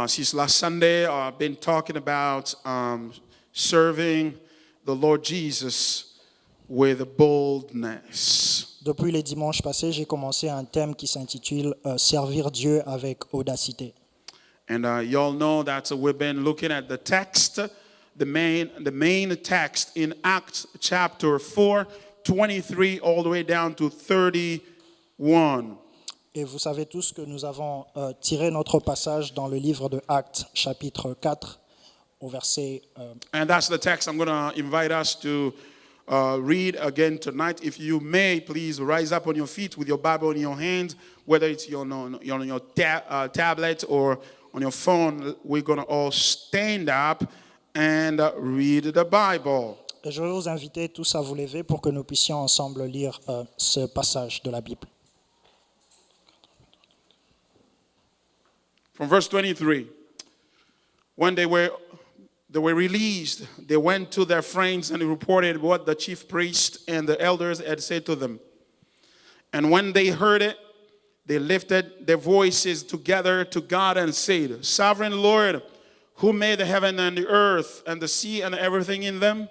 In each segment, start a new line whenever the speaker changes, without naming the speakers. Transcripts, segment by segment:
Since last Sunday, I've been talking about serving the Lord Jesus with boldness.
Depuis les dimanches passés, j'ai commencé un thème qui s'intitule Servir Dieu avec audacité.
And you all know that we've been looking at the text, the main text in Acts chapter 4, 23 all the way down to 31.
Et vous savez tous que nous avons tiré notre passage dans le livre de Actes, chapitre 4, au verset...
And that's the text I'm going to invite us to read again tonight. If you may, please rise up on your feet with your Bible in your hand, whether it's on your tablet or on your phone. We're going to all stand up and read the Bible.
Et je vais vous inviter tous à vous lever pour que nous puissions ensemble lire ce passage de la Bible.
From verse 23, when they were released, they went to their friends and reported what the chief priests and the elders had said to them. And when they heard it, they lifted their voices together to God and said, Sovereign Lord, who made the heaven and the earth and the sea and everything in them,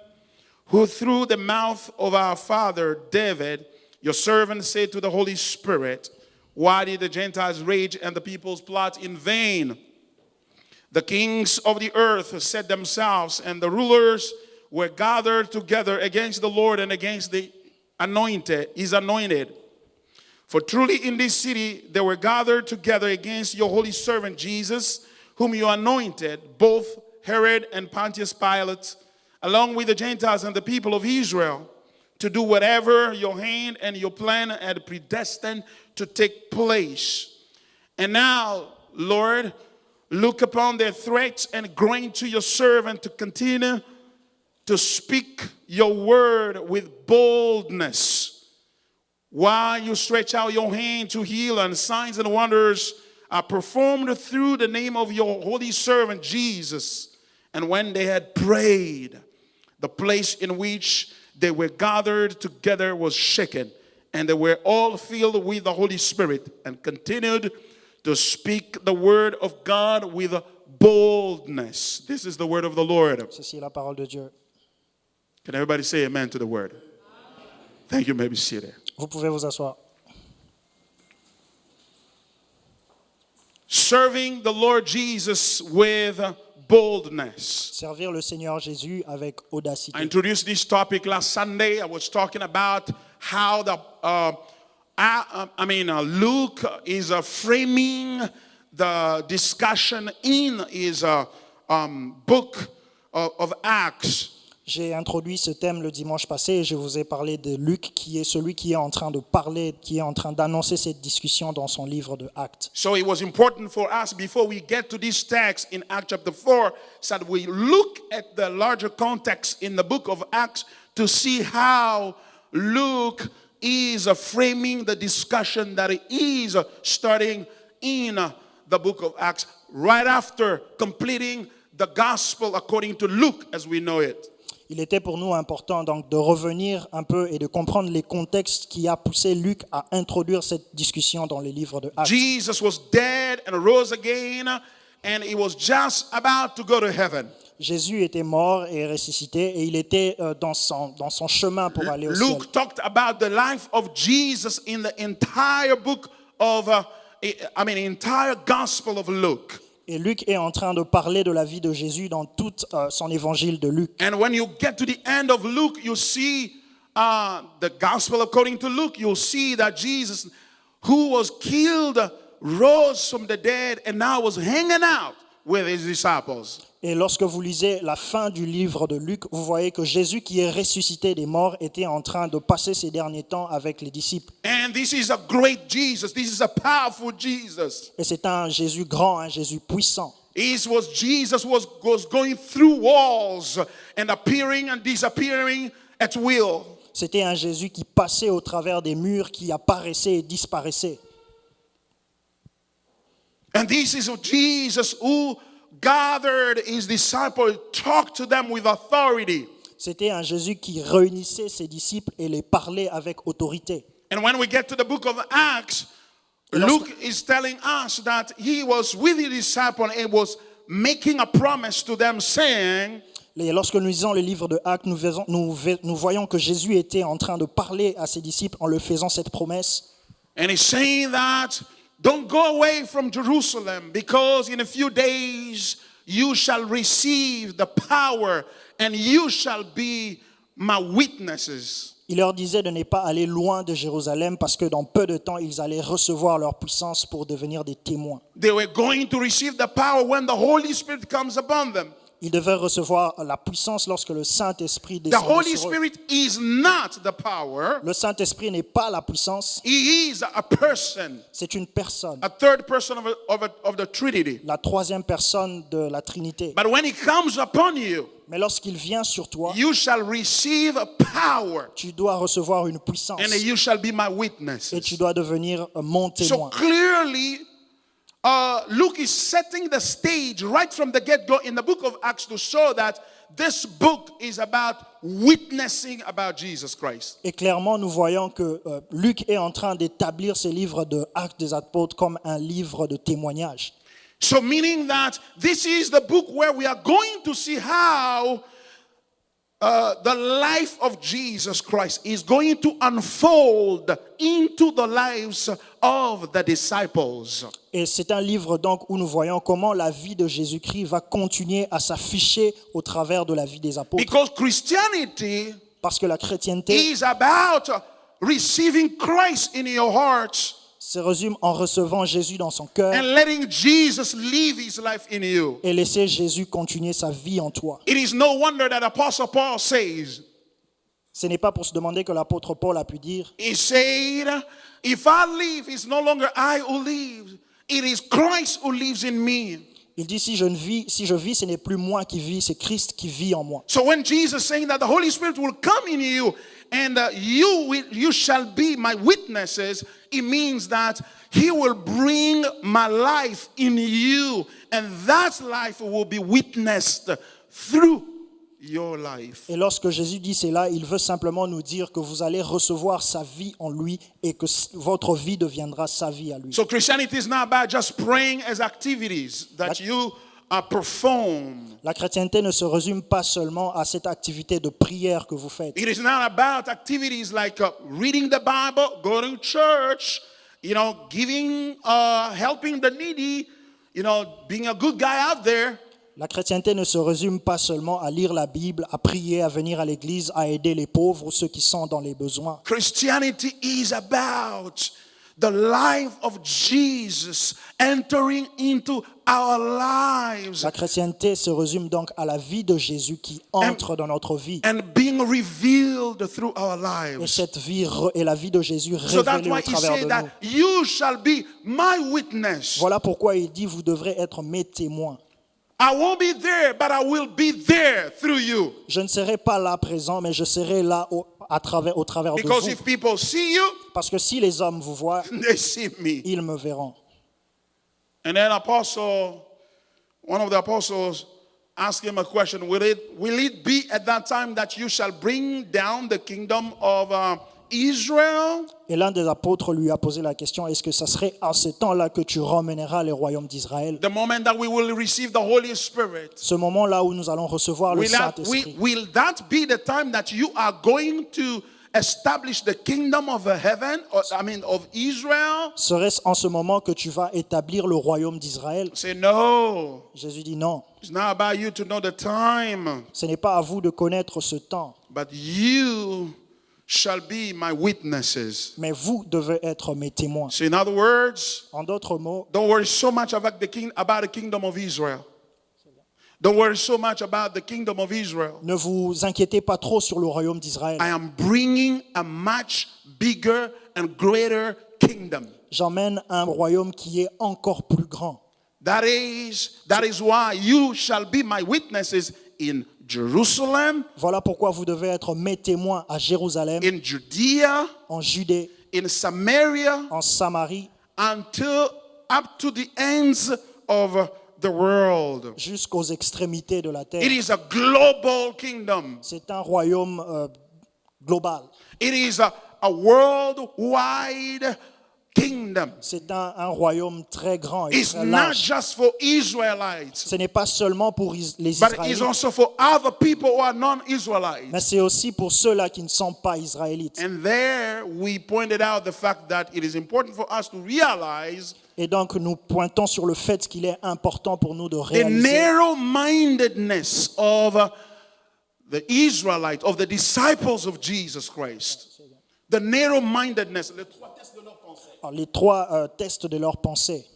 who through the mouth of our father David, your servant, said to the Holy Spirit, why did the Gentiles rage and the peoples plot in vain? The kings of the earth set themselves, and the rulers were gathered together against the Lord and against his anointed. For truly in this city they were gathered together against your holy servant Jesus, whom you anointed, both Herod and Pontius Pilate, along with the Gentiles and the people of Israel, to do whatever your hand and your plan had predestined to take place. And now, Lord, look upon their threats and grant to your servant to continue to speak your word with boldness, while you stretch out your hand to heal, and signs and wonders are performed through the name of your holy servant Jesus. And when they had prayed, the place in which they were gathered together was shaken, and they were all filled with the Holy Spirit and continued to speak the word of God with boldness. This is the word of the Lord.
Ceci est la parole de Dieu.
Can everybody say amen to the word? Thank you. Maybe sit there.
Vous pouvez vous asseoir.
Serving the Lord Jesus with boldness.
Servir le Seigneur Jésus avec audacité.
I introduced this topic last Sunday. I was talking about how Luke is framing the discussion in his book of Acts.
J'ai introduit ce thème le dimanche passé et je vous ai parlé de Luc, qui est celui qui est en train de parler, qui est en train d'annoncer cette discussion dans son livre de Actes.
So it was important for us, before we get to this text in Acts chapter 4, so that we look at the larger context in the book of Acts to see how Luke is framing the discussion that he is starting in the book of Acts, right after completing the gospel according to Luke as we know it.
Il était pour nous important donc de revenir un peu et de comprendre les contextes qui a poussé Luc à introduire cette discussion dans le livre de Actes.
Jesus was dead and rose again, and he was just about to go to heaven.
Jésus était mort et ressuscité et il était dans son chemin pour aller au ciel.
Luke talked about the life of Jesus in the entire book of, entire gospel of Luke.
Et Luc est en train de parler de la vie de Jésus dans tout son évangile de Luc.
And when you get to the end of Luke, you see the gospel according to Luke. You'll see that Jesus, who was killed, rose from the dead and now was hanging out with his disciples.
Et lorsque vous lisez la fin du livre de Luc, vous voyez que Jésus qui est ressuscité des morts était en train de passer ces derniers temps avec les disciples.
And this is a great Jesus. This is a powerful Jesus.
Et c'est un Jésus grand, un Jésus puissant.
Jesus was going through walls and appearing and disappearing at will.
C'était un Jésus qui passait au travers des murs, qui apparaissait et disparaissait.
And this is Jesus who gathered his disciples, talked to them with authority.
C'était un Jésus qui réunissait ses disciples et les parlait avec autorité.
And when we get to the book of Acts, Luke is telling us that he was with his disciples and was making a promise to them saying,
Et lorsque nous lisons le livre de Actes, nous voyons que Jésus était en train de parler à ses disciples en leur faisant cette promesse.
and he's saying that, don't go away from Jerusalem, because in a few days you shall receive the power and you shall be my witnesses.
Il leur disait de ne pas aller loin de Jérusalem parce que dans peu de temps, ils allaient recevoir leur puissance pour devenir des témoins.
They were going to receive the power when the Holy Spirit comes upon them.
Ils devaient recevoir la puissance lorsque le Saint-Esprit
The
descendait
Holy
sur eux.
Spirit is not the power.
Le Saint-Esprit n'est pas la puissance,
He is a person,
c'est une personne,
a third person of the Trinity.
la troisième personne de la Trinité.
But when he comes upon you,
Mais lorsqu'il vient sur toi,
you shall receive power,
tu dois recevoir une puissance
and you shall be my
et tu
witnesses.
dois devenir mon
So
témoin.
clearly, Luke is setting the stage right from the get-go in the book of Acts to show that this book is about witnessing about Jesus Christ.
Et clairement, nous voyons que Luc est en train d'établir ce livre de Actes des Apôtres comme un livre de témoignage.
So meaning that this is the book where we are going to see how the life of Jesus Christ is going to unfold into the lives of the disciples.
Et c'est un livre donc où nous voyons comment la vie de Jésus-Christ va continuer à s'afficher au travers de la vie des apôtres.
Because Christianity
Parce que la chrétienté
is about receiving Christ in your heart
se résume en recevant Jésus dans son cœur
and letting Jesus live his life in you.
et laisser Jésus continuer sa vie en toi.
It is no wonder that Apostle Paul says,
Ce n'est pas pour se demander que l'apôtre Paul a pu dire,
he said, if I live, it's no longer I who live. It is Christ who lives in me.
il dit si je vis, ce n'est plus moi qui vis, c'est Christ qui vit en moi.
So when Jesus is saying that the Holy Spirit will come in you and you shall be my witnesses, it means that he will bring my life in you, and that life will be witnessed through your life.
Et lorsque Jésus dit cela, il veut simplement nous dire que vous allez recevoir sa vie en lui et que votre vie deviendra sa vie à lui.
So Christianity is not about just praying as activities that you perform.
La chrétienté ne se résume pas seulement à cette activité de prière que vous faites.
It is not about activities like reading the Bible, going to church, giving, helping the needy, being a good guy out there.
La chrétienté ne se résume pas seulement à lire la Bible, à prier, à venir à l'église, à aider les pauvres ou ceux qui sont dans les besoins.
Christianity is about the life of Jesus entering into our lives
La chrétienté se résume donc à la vie de Jésus qui entre dans notre vie.
and being revealed through our
Et
lives.
cette vie est la vie de Jésus
So that's
révélée
why
au
he
travers
said
de
that
nous.
you shall be my witness.
Voilà pourquoi il dit, vous devrez être mes témoins.
I won't be there, but I will be there through you.
Je ne serai pas là présent, mais je serai là au travers de
Because
vous.
if people see you,
Parce que si les hommes vous voient,
they see me.
ils me verront.
And then one of the apostles asked him a question. Will it be at that time that you shall bring down the kingdom of Israel?
Et l'un des apôtres lui a posé la question, est-ce que ça serait à ce temps-là que tu ramèneras les royaumes d'Israël?
The moment that we will receive the Holy Spirit.
Ce moment-là où nous allons recevoir le Saint-Esprit.
Will that be the time that you are going to establish the kingdom of heaven, of Israel?
Serait-ce en ce moment que tu vas établir le royaume d'Israël?
Say no.
Jésus dit non.
It's not about you to know the time,
Ce n'est pas à vous de connaître ce temps,
but you shall be my witnesses.
mais vous devez être mes témoins.
So in other words,
En d'autres mots,
don't worry so much about the kingdom of Israel. Don't worry so much about the kingdom of Israel.
ne vous inquiétez pas trop sur le royaume d'Israël.
I am bringing a much bigger and greater kingdom.
J'emmène un royaume qui est encore plus grand.
That is why you shall be my witnesses in Jerusalem,
Voilà pourquoi vous devez être mes témoins à Jérusalem,
in Judea,
en Judée,
in Samaria,
en Samarie,
until up to the ends of the world.
jusqu'aux extrémités de la terre.
It is a global kingdom.
C'est un royaume global.
It is a worldwide kingdom.
C'est un royaume très grand et
It's
très
not
large.
just for Israelites,
Ce n'est pas seulement pour les
but it's
Israélites,
also for other people who are non-Israelites.
mais c'est aussi pour ceux-là qui ne sont pas israélites.
And there we pointed out the fact that it is important for us to realize
Et donc nous pointons sur le fait qu'il est important pour nous de
the
réaliser
narrow-mindedness of the Israelites, of the disciples of Jesus Christ. The narrow-mindedness. Les trois tests de leur pensée.
les trois tests de leur pensée.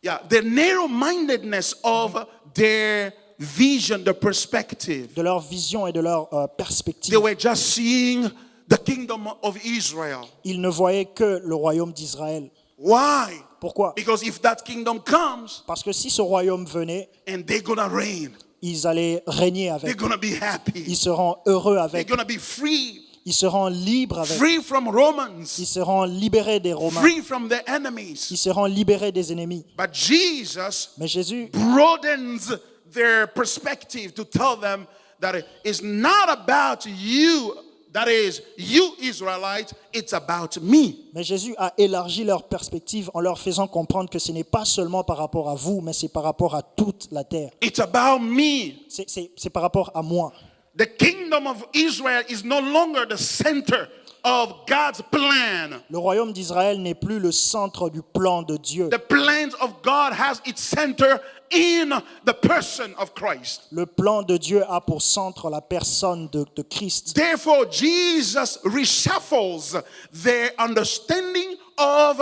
Yeah, the narrow-mindedness of their vision, the perspective.
De leur vision et de leur perspective.
They were just seeing the kingdom of Israel.
Ils ne voyaient que le royaume d'Israël.
Why?
Pourquoi?
Because if that kingdom comes
Parce que si ce royaume venait,
and they're gonna reign,
ils allaient régner
they're
avec.
gonna be happy.
Ils seront heureux
They're
avec.
gonna be free,
Ils seront libres avec.
free from Romans,
Ils seront libérés des Romains.
free from their enemies.
Ils seront libérés des ennemis.
But Jesus
Mais Jésus
broadens their perspective to tell them that it's not about you, that is, you Israelites, it's about me.
Mais Jésus a élargi leur perspective en leur faisant comprendre que ce n'est pas seulement par rapport à vous, mais c'est par rapport à toute la terre.
It's about me.
C'est par rapport à moi.
The kingdom of Israel is no longer the center of God's plan.
Le royaume d'Israël n'est plus le centre du plan de Dieu.
The plans of God has its center in the person of Christ.
Le plan de Dieu a pour centre la personne de Christ.
Therefore, Jesus reshuffles their understanding of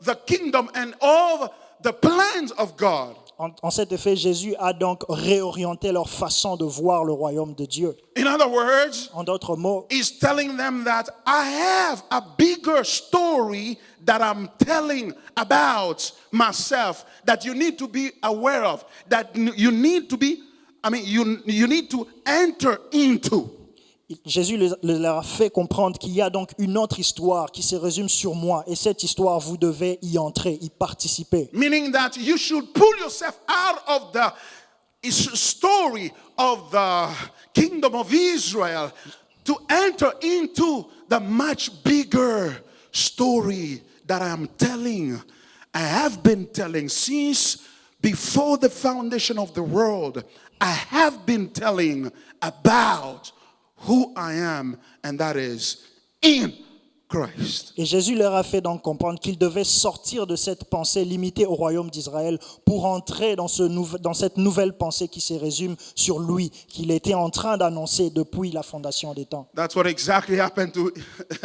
the kingdom and of the plans of God.
En cet effet, Jésus a donc réorienté leur façon de voir le royaume de Dieu.
In other words,
En d'autres mots,
he's telling them that I have a bigger story that I'm telling about myself that you need to be aware of, that you need to be, you need to enter into.
Jésus leur a fait comprendre qu'il y a donc une autre histoire qui se résume sur moi. Et cette histoire, vous devez y entrer, y participer.
Meaning that you should pull yourself out of the story of the kingdom of Israel to enter into the much bigger story that I am telling. I have been telling since before the foundation of the world. I have been telling about who I am, and that is in Christ.
Et Jésus leur a fait donc comprendre qu'ils devaient sortir de cette pensée limitée au royaume d'Israël pour entrer dans cette nouvelle pensée qui se résume sur lui, qu'il était en train d'annoncer depuis la fondation des temps.
That's what exactly happened to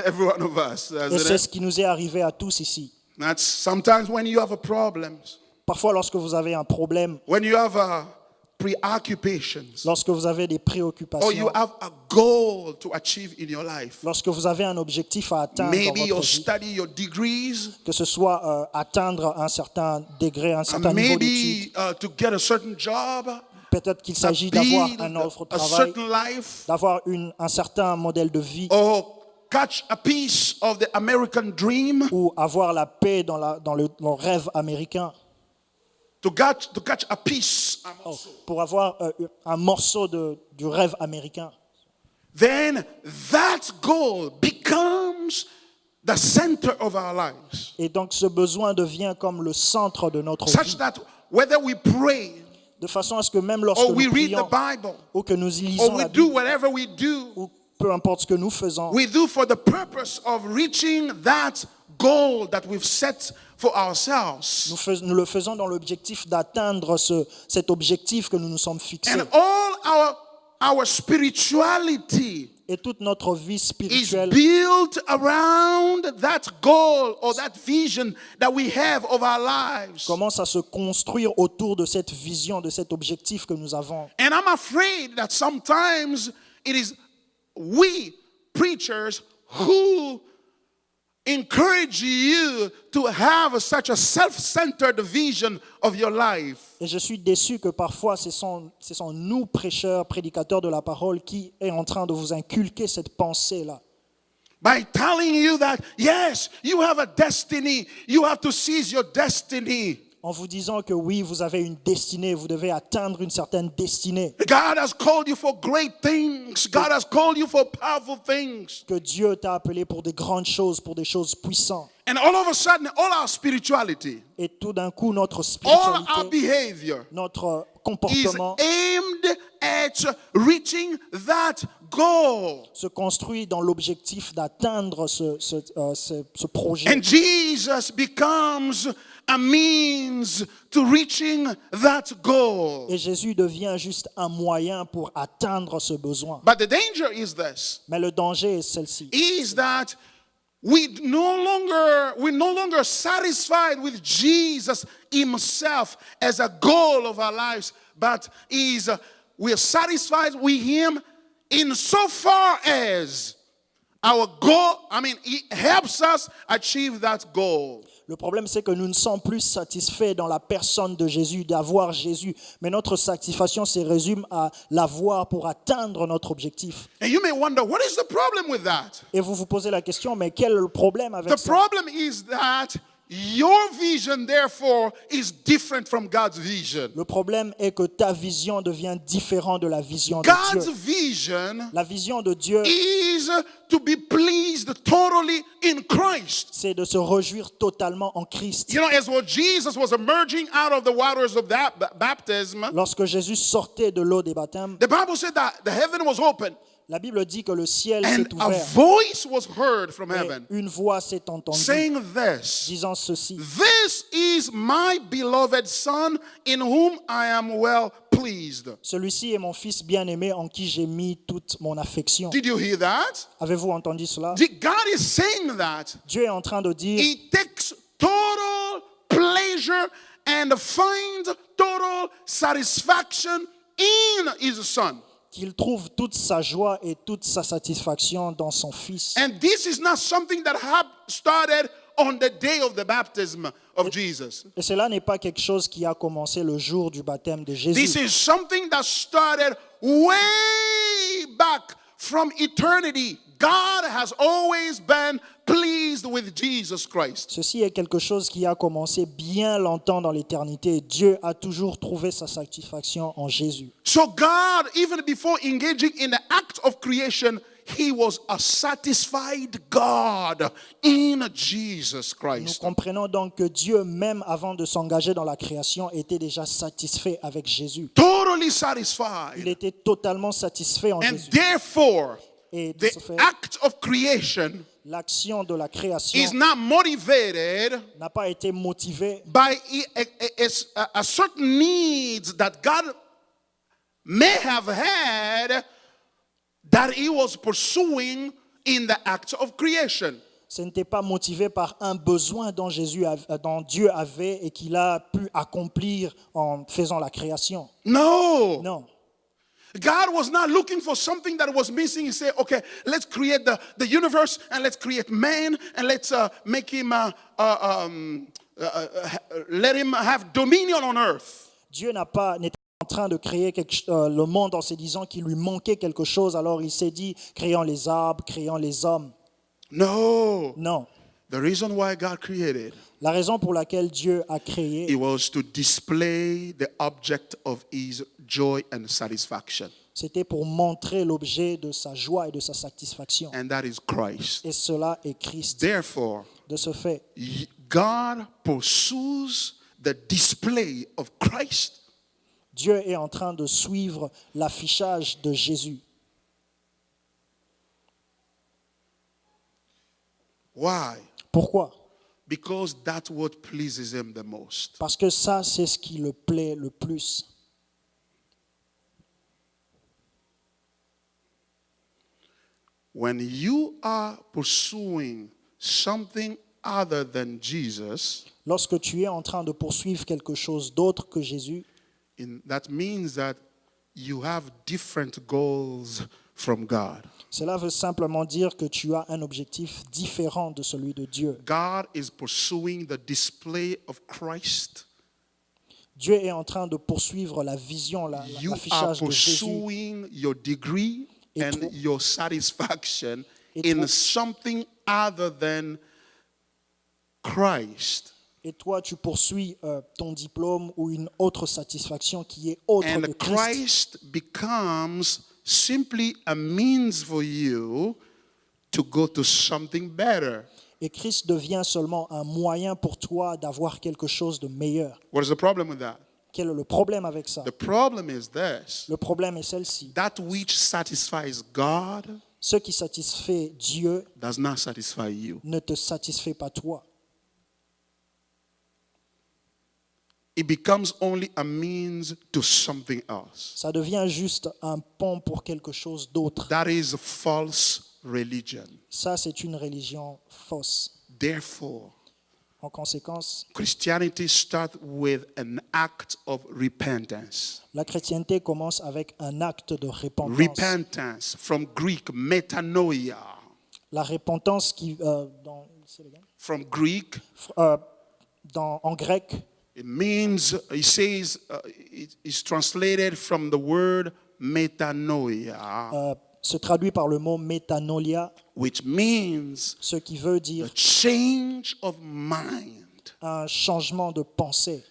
every one of us.
Et c'est ce qui nous est arrivé à tous ici.
That's sometimes when you have a problem,
Parfois, lorsque vous avez un problème,
when you have preoccupations,
lorsque vous avez des
or you
préoccupations,
have a goal to achieve in your life.
lorsque vous avez un objectif à atteindre dans
Maybe you
votre vie,
study your degrees,
que ce soit atteindre un certain degré, un certain niveau d'études,
maybe to get a certain job,
peut-être qu'il s'agit
build
d'avoir un offre de
a
travail,
certain life,
d'avoir un certain modèle de vie,
or catch a piece of the American dream,
ou avoir la paix dans le rêve américain,
to catch a piece.
pour avoir un morceau du rêve américain.
Then that goal becomes the center of our lives.
Et donc ce besoin devient comme le centre de notre
Such
vie,
that whether we pray
de façon à ce que même lorsque
or we
nous
read the
prions,
Bible
ou que nous
or
lisons
we
la
do
Bible,
whatever we do,
ou peu importe ce que nous faisons,
we do for the purpose of reaching that goal that we've set for ourselves.
nous le faisons dans l'objectif d'atteindre cet objectif que nous nous sommes fixés.
And all our spirituality
Et toute notre vie
is
spirituelle
built around that goal or that vision that we have of our lives.
commence à se construire autour de cette vision, de cet objectif que nous avons.
And I'm afraid that sometimes it is we preachers who encourage you to have such a self-centered vision of your life.
Et je suis déçu que parfois ce sont nous, prêcheurs, prédicateurs de la parole, qui est en train de vous inculquer cette pensée-là.
By telling you that, yes, you have a destiny, you have to seize your destiny.
En vous disant que oui, vous avez une destinée, vous devez atteindre une certaine destinée.
God has called you for great things. God has called you for powerful things.
Que Dieu t'a appelé pour des grandes choses, pour des choses puissantes.
And all of a sudden, all our spirituality,
Et tout d'un coup, notre
all our
spiritualité,
behavior
notre
is
comportement
aimed at reaching that goal.
se construit dans l'objectif d'atteindre ce projet.
And Jesus becomes a means to reaching that goal.
Et Jésus devient juste un moyen pour atteindre ce besoin.
But the danger is this,
Mais le danger est celle-ci.
is that we're no longer satisfied with Jesus himself as a goal of our lives, but we're satisfied with him insofar as our goal, he helps us achieve that goal.
Le problème, c'est que nous ne sommes plus satisfaits dans la personne de Jésus, d'avoir Jésus. Mais notre satisfaction se résume à l'avoir pour atteindre notre objectif.
And you may wonder, what is the problem with that?
Et vous vous posez la question, mais quel est le problème avec
The
ça?
problem is that your vision, therefore, is different from God's vision.
Le problème est que ta vision devient différente de la vision de
God's
Dieu.
vision
La vision de Dieu,
is to be pleased totally in Christ.
c'est de se réjouir totalement en Christ.
You know, as what Jesus was emerging out of the waters of that baptism,
Lorsque Jésus sortait de l'eau des baptêmes,
the Bible said that the heaven was open
la Bible dit que le ciel
and
s'est
a
ouvert.
voice was heard from
Et
heaven
une voix s'est entendue
saying this,
disant ceci.
"This is my beloved Son in whom I am well pleased."
Celui-ci est mon fils bien-aimé en qui j'ai mis toute mon affection.
Did you hear that?
Avez-vous entendu cela?
God is saying that
Dieu est en train de dire
he takes total pleasure and finds total satisfaction in his Son.
qu'il trouve toute sa joie et toute sa satisfaction dans son fils.
And this is not something that started on the day of the baptism of Jesus.
Et cela n'est pas quelque chose qui a commencé le jour du baptême de
This
Jésus.
is something that started way back from eternity. God has always been pleased with Jesus Christ.
Ceci est quelque chose qui a commencé bien longtemps dans l'éternité. Dieu a toujours trouvé sa satisfaction en Jésus.
So God, even before engaging in the act of creation, he was a satisfied God in Jesus
Nous
Christ.
comprenons donc que Dieu, même avant de s'engager dans la création, était déjà satisfait avec Jésus.
Totally
Il
satisfied.
était totalement satisfait en
And
Jésus.
therefore,
Et de
the
ce fait,
act of creation
l'action de la création
is not motivated
n'a pas été motivée
by a certain needs that God may have had that he was pursuing in the act of creation.
Ce n'était pas motivé par un besoin dont Dieu avait et qu'il a pu accomplir en faisant la création.
No.
Non.
God was not looking for something that was missing. He said, okay, let's create the universe and let's create man and let's make him, let him have dominion on earth.
Dieu n'était pas en train de créer le monde en se disant qu'il lui manquait quelque chose. Alors il s'est dit, créons les arbres, créons les hommes.
No.
Non.
The reason why God created,
La raison pour laquelle Dieu a créé,
it was to display the object of his joy and satisfaction.
c'était pour montrer l'objet de sa joie et de sa satisfaction.
And that is Christ.
Et cela est Christ.
Therefore,
De ce fait,
God pursues the display of Christ.
Dieu est en train de suivre l'affichage de Jésus.
Why?
Pourquoi?
Because that's what pleases him the most.
Parce que ça, c'est ce qui le plaît le plus.
When you are pursuing something other than Jesus,
Lorsque tu es en train de poursuivre quelque chose d'autre que Jésus,
that means that you have different goals from God.
cela veut simplement dire que tu as un objectif différent de celui de Dieu.
God is pursuing the display of Christ.
Dieu est en train de poursuivre la vision,
You are
l'affichage de Jésus.
pursuing your degree
Et
and
toi-
your satisfaction
Et
in
toi-
something other than Christ.
Et toi, tu poursuis ton diplôme ou une autre satisfaction qui est autre
And
que Christ.
Christ becomes simply a means for you to go to something better.
Et Christ devient seulement un moyen pour toi d'avoir quelque chose de meilleur.
What is the problem with that?
Quel est le problème avec ça?
The problem is this.
Le problème est celle-ci.
That which satisfies God
Ce qui satisfait Dieu
does not satisfy you.
ne te satisfait pas toi.
It becomes only a means to something else.
Ça devient juste un pont pour quelque chose d'autre.
That is false religion.
Ça, c'est une religion fausse.
Therefore,
En conséquence,
Christianity starts with an act of repentance.
la chrétienté commence avec un acte de repentance.
Repentance, from Greek, metanoia.
La repentance qui,
From Greek,
en grec,
it means, it says, it is translated from the word metanoia,
se traduit par le mot métanolia,
which means
ce qui veut
a
dire
change of mind.
un changement de pensée.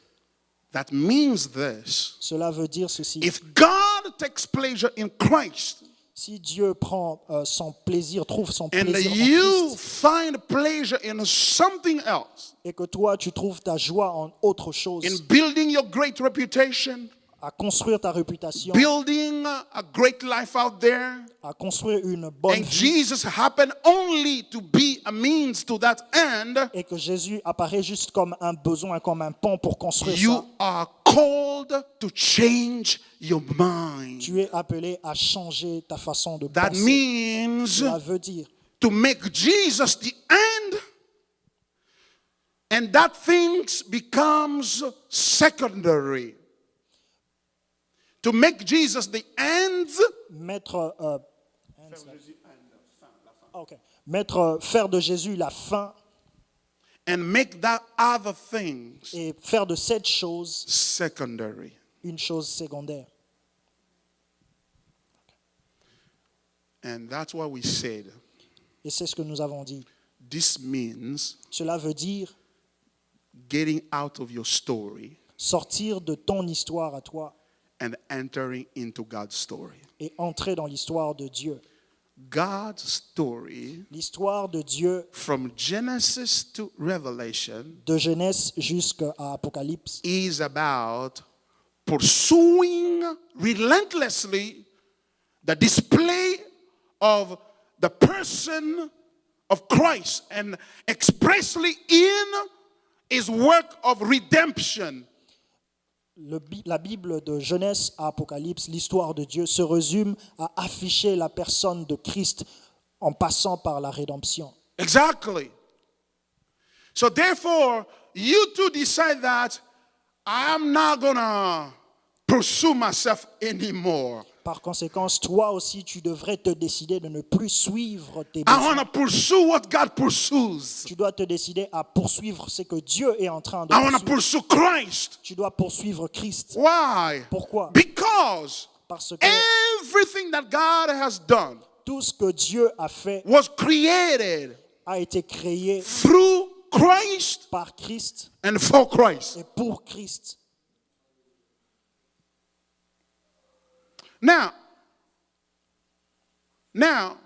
That means this.
Cela veut dire ceci.
If God takes pleasure in Christ,
Si Dieu prend son plaisir, trouve son
and
plaisir en
you
Christ,
find pleasure in something else,
et que toi, tu trouves ta joie en autre chose,
in building your great reputation,
à construire ta réputation,
building a great life out there,
à construire une bonne
and
vie,
Jesus happened only to be a means to that end,
et que Jésus apparaît juste comme un besoin, comme un pont pour construire
you
ça,
are called to change your mind.
tu es appelé à changer ta façon de
That
penser.
means
Cela veut dire
to make Jesus the end, and that things becomes secondary. To make Jesus the end,
faire de Jésus la fin
and make that other things
et faire de cette chose
secondary.
une chose secondaire.
And that's why we said
Et c'est ce que nous avons dit.
this means
Cela veut dire
getting out of your story
sortir de ton histoire à toi
and entering into God's story.
et entrer dans l'histoire de Dieu.
God's story,
L'histoire de Dieu
from Genesis to Revelation,
de Genèse jusqu'à Apocalypse
is about pursuing relentlessly the display of the person of Christ and expressly in his work of redemption.
La Bible de Genèse à Apocalypse, l'histoire de Dieu, se résume à afficher la personne de Christ en passant par la rédemption.
Exactly. So therefore, you too decide that I'm not going to pursue myself anymore.
Par conséquent, toi aussi, tu devrais te décider de ne plus suivre tes
I
besoins.
want to pursue what God pursues.
Tu dois te décider à poursuivre ce que Dieu est en train de
I want to
poursuivre.
pursue Christ.
Tu dois poursuivre Christ.
Why?
Pourquoi?
Because
Parce que
everything that God has done
tout ce que Dieu a fait
was created
a été créé
through Christ
par Christ
and for Christ.
et pour Christ.
Now,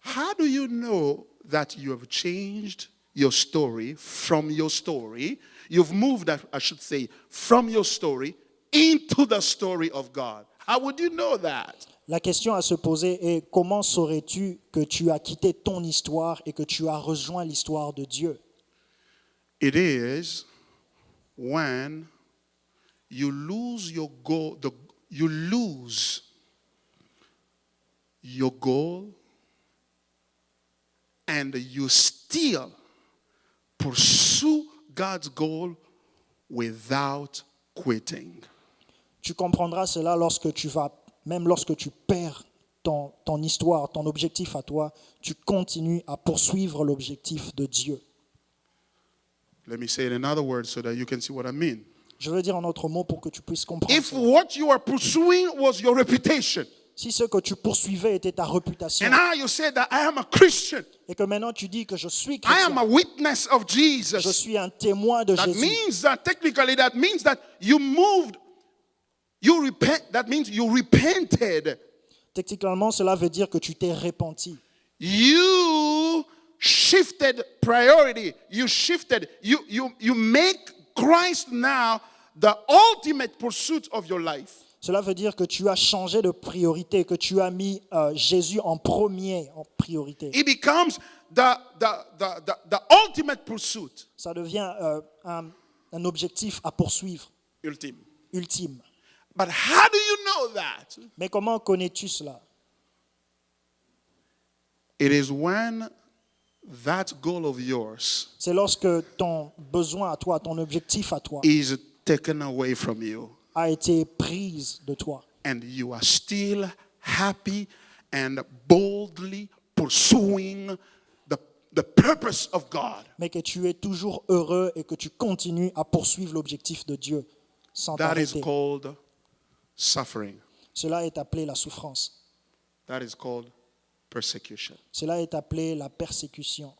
how do you know that you have changed your story from your story? You've moved, I should say, from your story into the story of God. How would you know that?
La question à se poser est comment saurais-tu que tu as quitté ton histoire et que tu as rejoint l'histoire de Dieu?
It is when you lose your goal, you lose your goal, and you still pursue God's goal without quitting.
Tu comprendras cela même lorsque tu perds ton histoire, ton objectif à toi, tu continues à poursuivre l'objectif de Dieu.
Let me say it in other words so that you can see what I mean.
Je veux dire en autre mot pour que tu puisses comprendre.
If
Cela.
what you are pursuing was your reputation,
Si ce que tu poursuivais était ta réputation
and now you say that I am a Christian,
et que maintenant tu dis que je suis
I am a
chrétien,
witness of
je
Jesus,
suis un témoin de
that
Jésus,
means that technically that means that you moved, you repent, that means you repented.
techniquement cela veut dire que tu t'es repenti.
You shifted priority. You shifted. You make Christ now the ultimate pursuit of your life.
Cela veut dire que tu as changé de priorité, que tu as mis Jésus en premier, en priorité.
It becomes the ultimate pursuit.
Ça devient un objectif à poursuivre,
Ultime.
ultime.
But how do you know that?
Mais comment connais-tu cela?
It is when that goal of yours
C'est lorsque ton besoin à toi, ton objectif à toi
is taken away from you
a été prise de toi.
and you are still happy and boldly pursuing the purpose of God.
Mais que tu es toujours heureux et que tu continues à poursuivre l'objectif de Dieu sans
That is
t'arrêter.
called suffering.
Cela est appelé la souffrance.
That is called persecution.
Cela est appelé la persécution.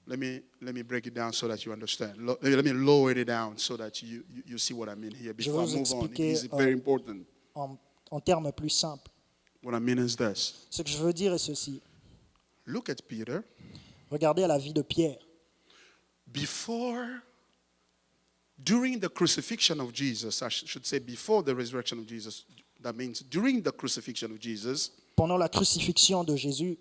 Let me break it down so that you understand. Let me lower it down so that you see what I mean here.
Je
Before
vais
I
vous
move on,
expliquer,
it's very important.
En termes plus simples.
What I mean is this.
Ce que je veux dire est ceci.
Look at Peter.
Regardez à la vie de Pierre.
During the crucifixion of Jesus, I should say before the resurrection of Jesus, that means during the crucifixion of Jesus,
Pendant la crucifixion de Jésus,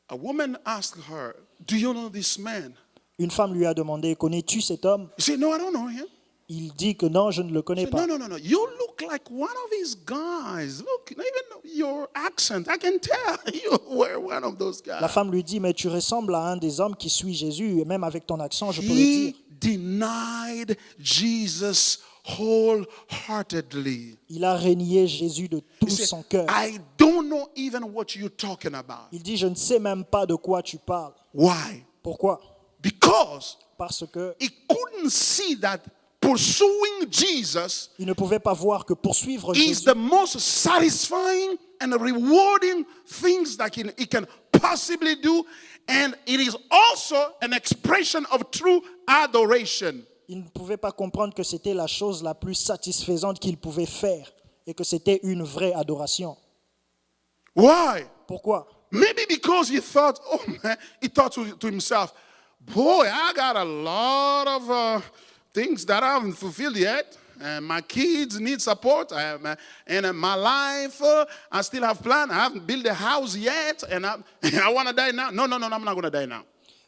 a woman asked her, "Do you know this man?"
une femme lui a demandé, connais-tu cet homme?
He said, "No, I don't know him."
Il dit que non, je ne le
He
connais
said,
pas.
No. You look like one of his guys. Look, even your accent, I can tell you were one of those guys.
La femme lui dit, mais tu ressembles à un des hommes qui suit Jésus, et même avec ton accent, je peux le dire.
He denied Jesus wholeheartedly.
Il a renié Jésus de tout
He said,
son cœur.
I don't know even what you're talking about.
Il dit, je ne sais même pas de quoi tu parles.
Why?
Pourquoi?
Because
Parce que
he couldn't see that pursuing Jesus
il ne pouvait pas voir que poursuivre
is
Jésus
the most satisfying and rewarding things that he can possibly do, and it is also an expression of true adoration.
il ne pouvait pas comprendre que c'était la chose la plus satisfaisante qu'il pouvait faire et que c'était une vraie adoration.
Why?
Pourquoi?
Maybe because he thought to himself, boy, I got a lot of things that I haven't fulfilled yet. My kids need support, and my life, I still have plans. I haven't built a house yet, and I want to die now. No, I'm not going to die now.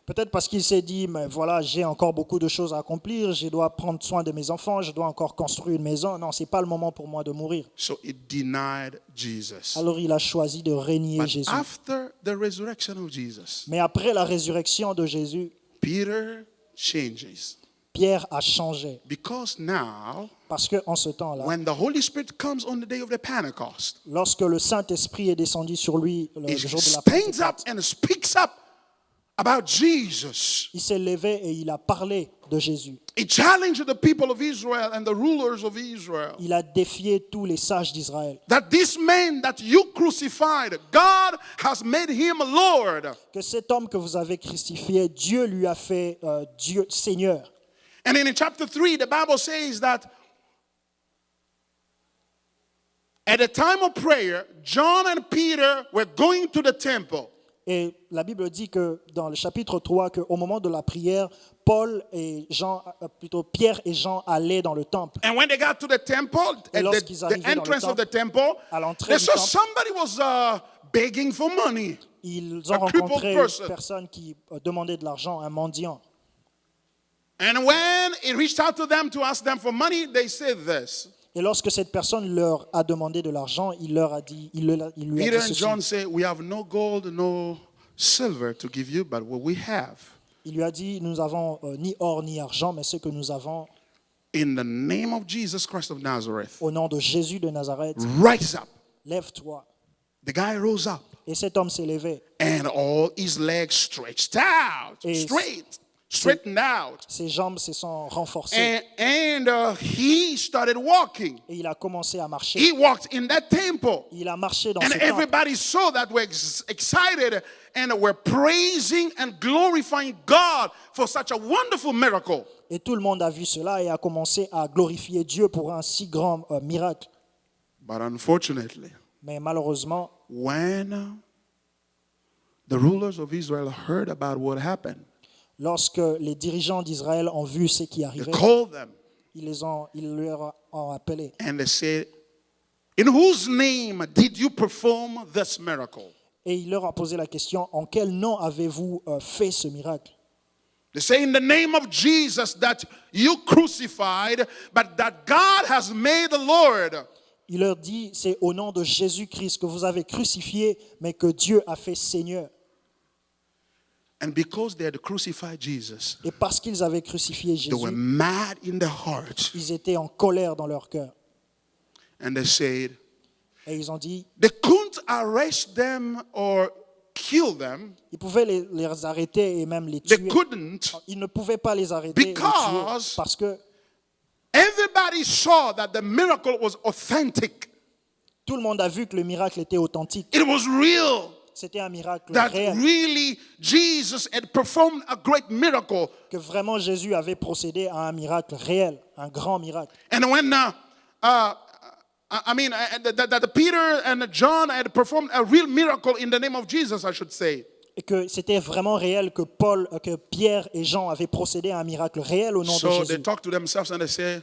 Peut-être parce qu'il s'est dit, mais voilà, j'ai encore beaucoup de choses à accomplir, je dois prendre soin de mes enfants, je dois encore construire une maison. Non, ce n'est pas le moment pour moi de mourir.
So he denied Jesus.
Alors il a choisi de régner
But
Jésus.
after the resurrection of Jesus,
Mais après la résurrection de Jésus,
Peter changes.
Pierre a changé.
Because now,
Parce qu'en ce temps-là,
when the Holy Spirit comes on the day of the Pentecost,
lorsque le Saint-Esprit est descendu sur lui le
he
jour de la
stands up
Pentecôte,
and speaks up about Jesus.
il s'est levé et il a parlé de Jésus.
He challenged the people of Israel and the rulers of Israel
Il a défié tous les sages d'Israël.
that this man that you crucified, God has made him Lord.
Que cet homme que vous avez crucifié, Dieu lui a fait Dieu Seigneur.
And in chapter 3, the Bible says that at the time of prayer, John and Peter were going to the temple.
Et la Bible dit que dans le chapitre 3, qu'au moment de la prière, Paul et Jean, plutôt Pierre et Jean allaient dans le temple.
And when they got to the temple,
Et
at
lorsqu'ils
the
arrivaient dans le
entrance of the
temple,
temple,
à l'entrée
they
du
saw
temple,
somebody was begging for money.
Ils
A
ont
crippled
rencontré
person.
une personne qui demandait de l'argent, un mendiant.
And when he reached out to them to ask them for money, they said this.
Et lorsque cette personne leur a demandé de l'argent, il leur a dit, il lui a
Peter
dit
and
ceci.
John say, we have no gold, no silver to give you, but what we have,
Il lui a dit, nous n'avons ni or ni argent, mais ce que nous avons,
in the name of Jesus Christ of Nazareth,
au nom de Jésus de Nazareth,
rise up.
lève-toi.
The guy rose up,
Et cet homme s'est levé.
and all his legs stretched out,
Et
straightened out.
Ses jambes se sont renforcées.
And he started walking.
Et il a commencé à marcher.
He walked in that temple.
Il a marché dans
And
ce temple.
everybody saw that, were excited and were praising and glorifying God for such a wonderful miracle.
Et tout le monde a vu cela et a commencé à glorifier Dieu pour un si grand miracle.
But unfortunately,
Mais malheureusement,
when the rulers of Israel heard about what happened,
Lorsque les dirigeants d'Israël ont vu ce qui
they
arrivait,
called them
ils leur ont appelé.
and they said, "In whose name did you perform this miracle?"
Et il leur a posé la question, en quel nom avez-vous fait ce miracle?
They say, "In the name of Jesus that you crucified, but that God has made the Lord."
Il leur dit, c'est au nom de Jésus-Christ que vous avez crucifié, mais que Dieu a fait Seigneur.
And because they had crucified Jesus,
Et parce qu'ils avaient crucifié
they were
Jésus,
mad in their heart.
ils étaient en colère dans leur cœur.
And they said,
Et ils ont dit,
they couldn't arrest them or kill them.
ils pouvaient les arrêter et même les
They
tuer.
couldn't
Ils ne pouvaient pas les arrêter et les tuer
because
parce que
everybody saw that the miracle was authentic.
tout le monde a vu que le miracle était authentique.
It was real.
C'était un miracle
That
réel,
really Jesus had performed a great miracle.
que vraiment Jésus avait procédé à un miracle réel, un grand miracle.
And when that Peter and John had performed a real miracle in the name of Jesus, I should say.
Et que c'était vraiment réel que Pierre et Jean avaient procédé à un miracle réel au nom de
So they
Jésus.
talk to themselves and they say,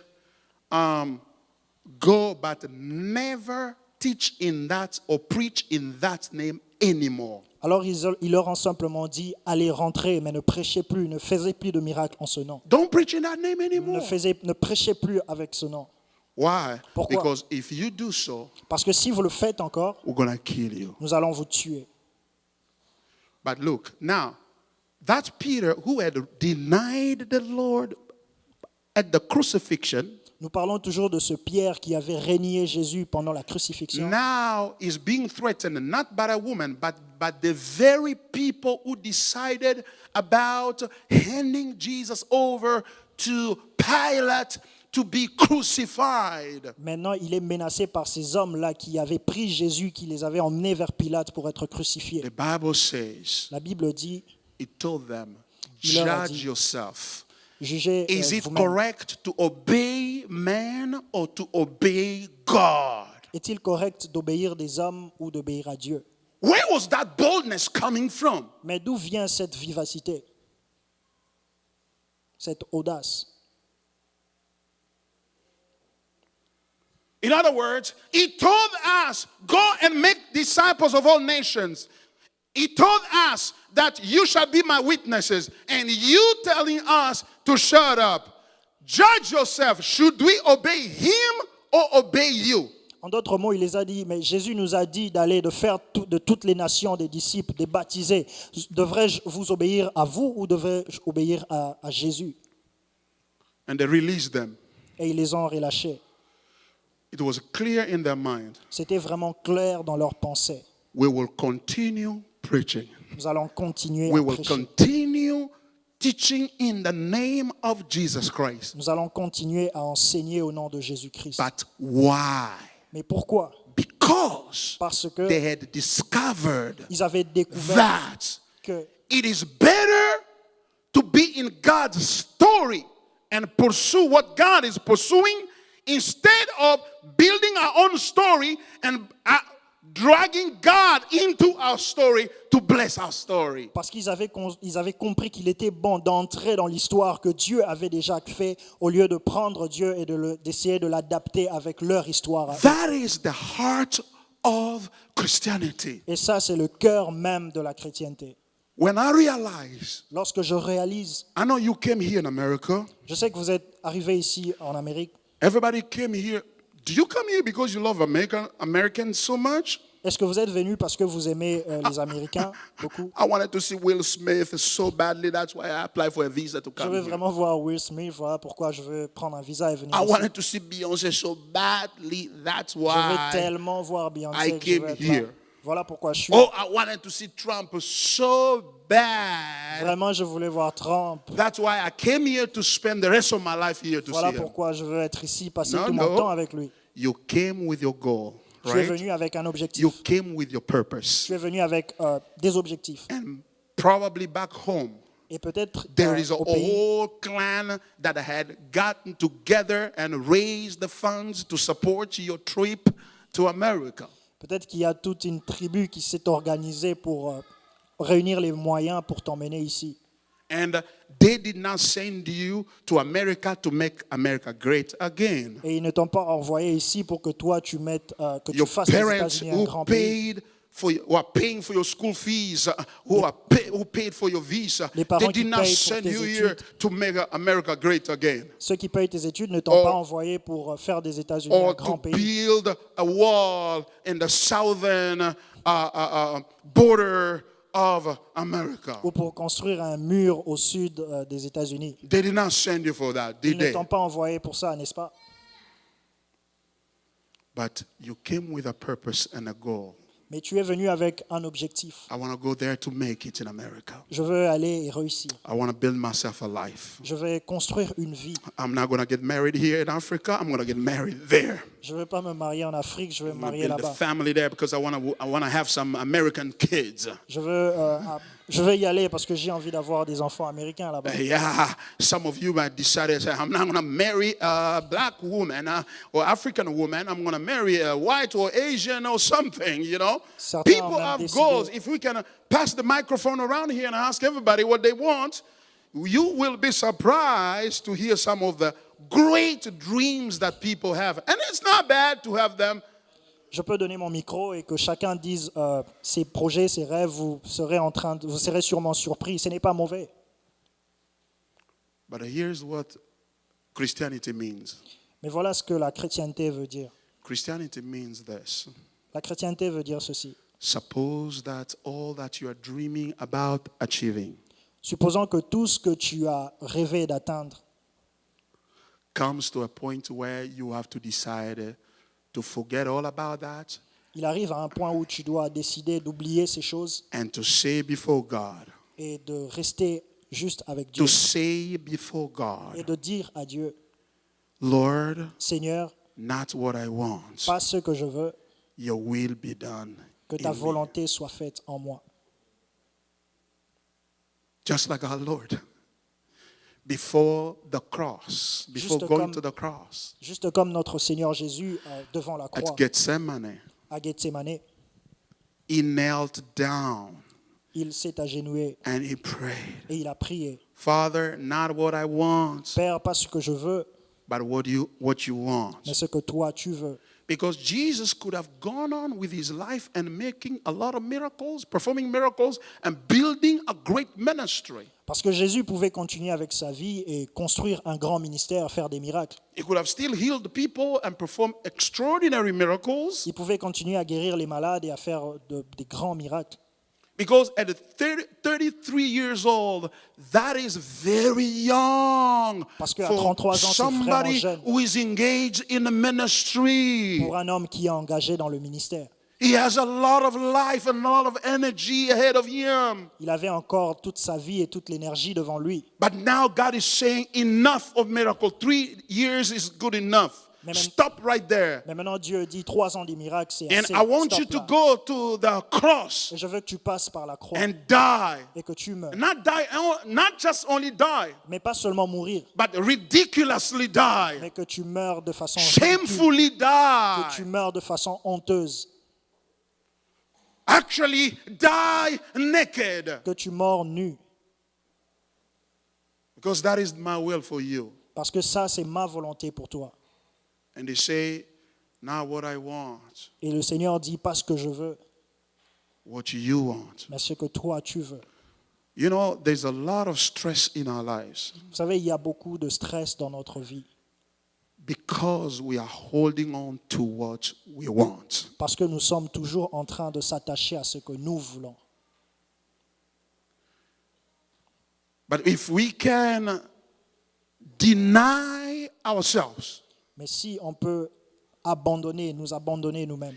"Go, but never teach in that or preach in that name anymore."
Alors ils leur ont simplement dit, allez rentrer, mais ne prêchez plus, ne faisez plus de miracles en ce nom.
Don't preach in that name anymore.
Ne prêchez plus avec ce nom.
Why?
Pourquoi?
Because if you do so,
Parce que si vous le faites encore,
we're going to kill you.
nous allons vous tuer.
But look, now, that Peter who had denied the Lord at the crucifixion,
Nous parlons toujours de ce Pierre qui avait régné Jésus pendant la crucifixion.
now is being threatened not by a woman, but by the very people who decided about handing Jesus over to Pilate to be crucified.
Maintenant, il est menacé par ces hommes-là qui avaient pris Jésus, qui les avaient emmenés vers Pilate pour être crucifiés.
The Bible says,
La Bible dit,
it told them,
Il leur a
judge
dit,
yourself.
jugez
Is it
vous-même.
correct to obey man or to obey God?
Est-il correct d'obéir des hommes ou d'obéir à Dieu?
Where was that boldness coming from?
Mais d'où vient cette vivacité? Cette audace?
In other words, he told us, go and make disciples of all nations. He told us that you shall be my witnesses, and you telling us to shut up. Judge yourself. Should we obey him or obey you?
En d'autres mots, il les a dit, mais Jésus nous a dit d'aller, de faire de toutes les nations des disciples, des baptisés. Devrais-je vous obéir à vous ou devrais-je obéir à Jésus?
And they released them.
Et ils les ont relâchés.
It was clear in their mind.
C'était vraiment clair dans leurs pensées.
We will continue preaching.
Nous allons continuer
We
à
will
prêcher.
continue teaching in the name of Jesus Christ.
Nous allons continuer à enseigner au nom de Jésus-Christ.
But why?
Mais pourquoi?
Because
Parce que
they had discovered
ils avaient découvert
that
que
it is better to be in God's story and pursue what God is pursuing instead of building our own story and dragging God into our story to bless our story.
parce qu'ils avaient compris qu'il était bon d'entrer dans l'histoire que Dieu avait déjà fait au lieu de prendre Dieu et d'essayer de l'adapter avec leur histoire.
That is the heart of Christianity.
Et ça, c'est le cœur même de la chrétienté.
When I realize,
Lorsque je réalise,
I know you came here in America.
je sais que vous êtes arrivés ici en Amérique.
Everybody came here. Do you come here because you love Americans so much?
Est-ce que vous êtes venus parce que vous aimez les Américains beaucoup?
I wanted to see Will Smith so badly. That's why I applied for a visa to
Je
come
veux
here.
vraiment voir Will Smith, voilà pourquoi je veux prendre un visa et venir
I
ici.
wanted to see Beyonce so badly. That's
Je veux
why.
tellement voir Beyoncé.
I
que je veux
came
être là.
here.
Voilà pourquoi je suis.
Oh, I wanted to see Trump so bad.
Vraiment, je voulais voir Trump.
That's why I came here to spend the rest of my life here to
Voilà
see him.
pourquoi je veux être ici, passer
No,
tout
no.
mon temps avec lui.
You came with your goal,
Tu es
right?
venu avec un objectif.
You came with your purpose.
Tu es venu avec des objectifs.
And probably back home,
Et peut-être
there is a
au pays,
whole clan that had gotten together and raised the funds to support your trip to America.
peut-être qu'il y a toute une tribu qui s'est organisée pour réunir les moyens pour t'emmener ici.
And they did not send you to America to make America great again.
Et ils ne t'ont pas envoyé ici pour que toi tu mettes, que tu
Your
fasses des
parents
États-Unis un
who
grand pays.
who are paying for your school fees, who paid for your visa,
Les parents
they
qui
did not
payent pour
send
tes
you here
études.
to make America great again.
Ceux qui payent tes études ne t'ont
Or-
pas envoyé pour faire des États-Unis un
Or
grand
to
pays.
build a wall in the southern border of America.
Ou pour construire un mur au sud des États-Unis.
They did not send you for that,
Ils
did
ne
they?
t'ont pas envoyé pour ça, n'est-ce pas?
But you came with a purpose and a goal.
Mais tu es venu avec un objectif.
I want to go there to make it in America.
Je veux aller et réussir.
I want to build myself a life.
Je vais construire une vie.
I'm not going to get married here in Africa. I'm going to get married there.
Je ne vais pas me marier en Afrique, je vais me
I'm going
marier
to build a
là-bas.
family there because I want to have some American kids.
Je veux y aller parce que j'ai envie d'avoir des enfants américains là-bas.
Yeah, some of you might decide to say, I'm not going to marry a black woman or African woman. I'm going to marry a white or Asian or something, you know.
Certains
People
ont même
have
décidé-
goals. If we can pass the microphone around here and ask everybody what they want, you will be surprised to hear some of the great dreams that people have. And it's not bad to have them.
Je peux donner mon micro et que chacun dise ses projets, ses rêves, vous serez sûrement surpris. Ce n'est pas mauvais.
But here's what Christianity means.
Mais voilà ce que la chrétienté veut dire.
Christianity means this.
La chrétienté veut dire ceci.
Suppose that all that you are dreaming about achieving
Supposons que tout ce que tu as rêvé d'atteindre
comes to a point where you have to decide to forget all about that
il arrive à un point où tu dois décider d'oublier ces choses
and to say before God,
et de rester juste avec Dieu
to say before
et
God,
de dire à Dieu,
Lord,
Seigneur,
not what I want,
pas ce que je veux,
your will be done
que ta
in me.
volonté soit faite en moi.
Just like our Lord. Before the cross, before
Juste
going
comme-
to the cross
Juste comme notre Seigneur Jésus devant la croix
at Gethsemane,
à Gethsemane,
he knelt down
il s'est agenouillé
and he prayed,
et il a prié.
Father, not what I want,
Père, pas ce que je veux,
but what you want.
mais ce que toi tu veux.
Because Jesus could have gone on with his life and making a lot of miracles, performing miracles, and building a great ministry.
Parce que Jésus pouvait continuer avec sa vie et construire un grand ministère, faire des miracles.
He could have still healed people and performed extraordinary miracles.
Il pouvait continuer à guérir les malades et à faire des grands miracles.
Because at 33 years old, that is very young
Parce qu'à
for
33 ans, c'est vraiment
somebody
jeune.
who is engaged in the ministry.
Pour un homme qui est engagé dans le ministère.
He has a lot of life and a lot of energy ahead of him.
Il avait encore toute sa vie et toute l'énergie devant lui.
But now God is saying enough of miracle. 3 years is good enough.
Mais
Stop right there.
Mais maintenant, Dieu dit 3 ans des miracles, c'est
And
assez.
I want you
Stop
to
là.
go to the cross
Et je veux que tu passes par la croix
and die.
et que tu meurs.
Not die, not just only die,
Mais pas seulement mourir,
but ridiculously die.
mais que tu meurs de façon ridicule,
Shamefully
que tu
die.
meurs de façon honteuse,
Actually die naked.
que tu meurs nu.
Because that is my will for you.
Parce que ça, c'est ma volonté pour toi.
And they say, not what I want,
Et le Seigneur dit pas ce que je veux,
what you want.
mais ce que toi tu veux.
You know, there's a lot of stress in our lives
Vous savez, il y a beaucoup de stress dans notre vie
because we are holding on to what we want.
parce que nous sommes toujours en train de s'attacher à ce que nous voulons.
But if we can deny ourselves
Mais si on peut nous abandonner nous-mêmes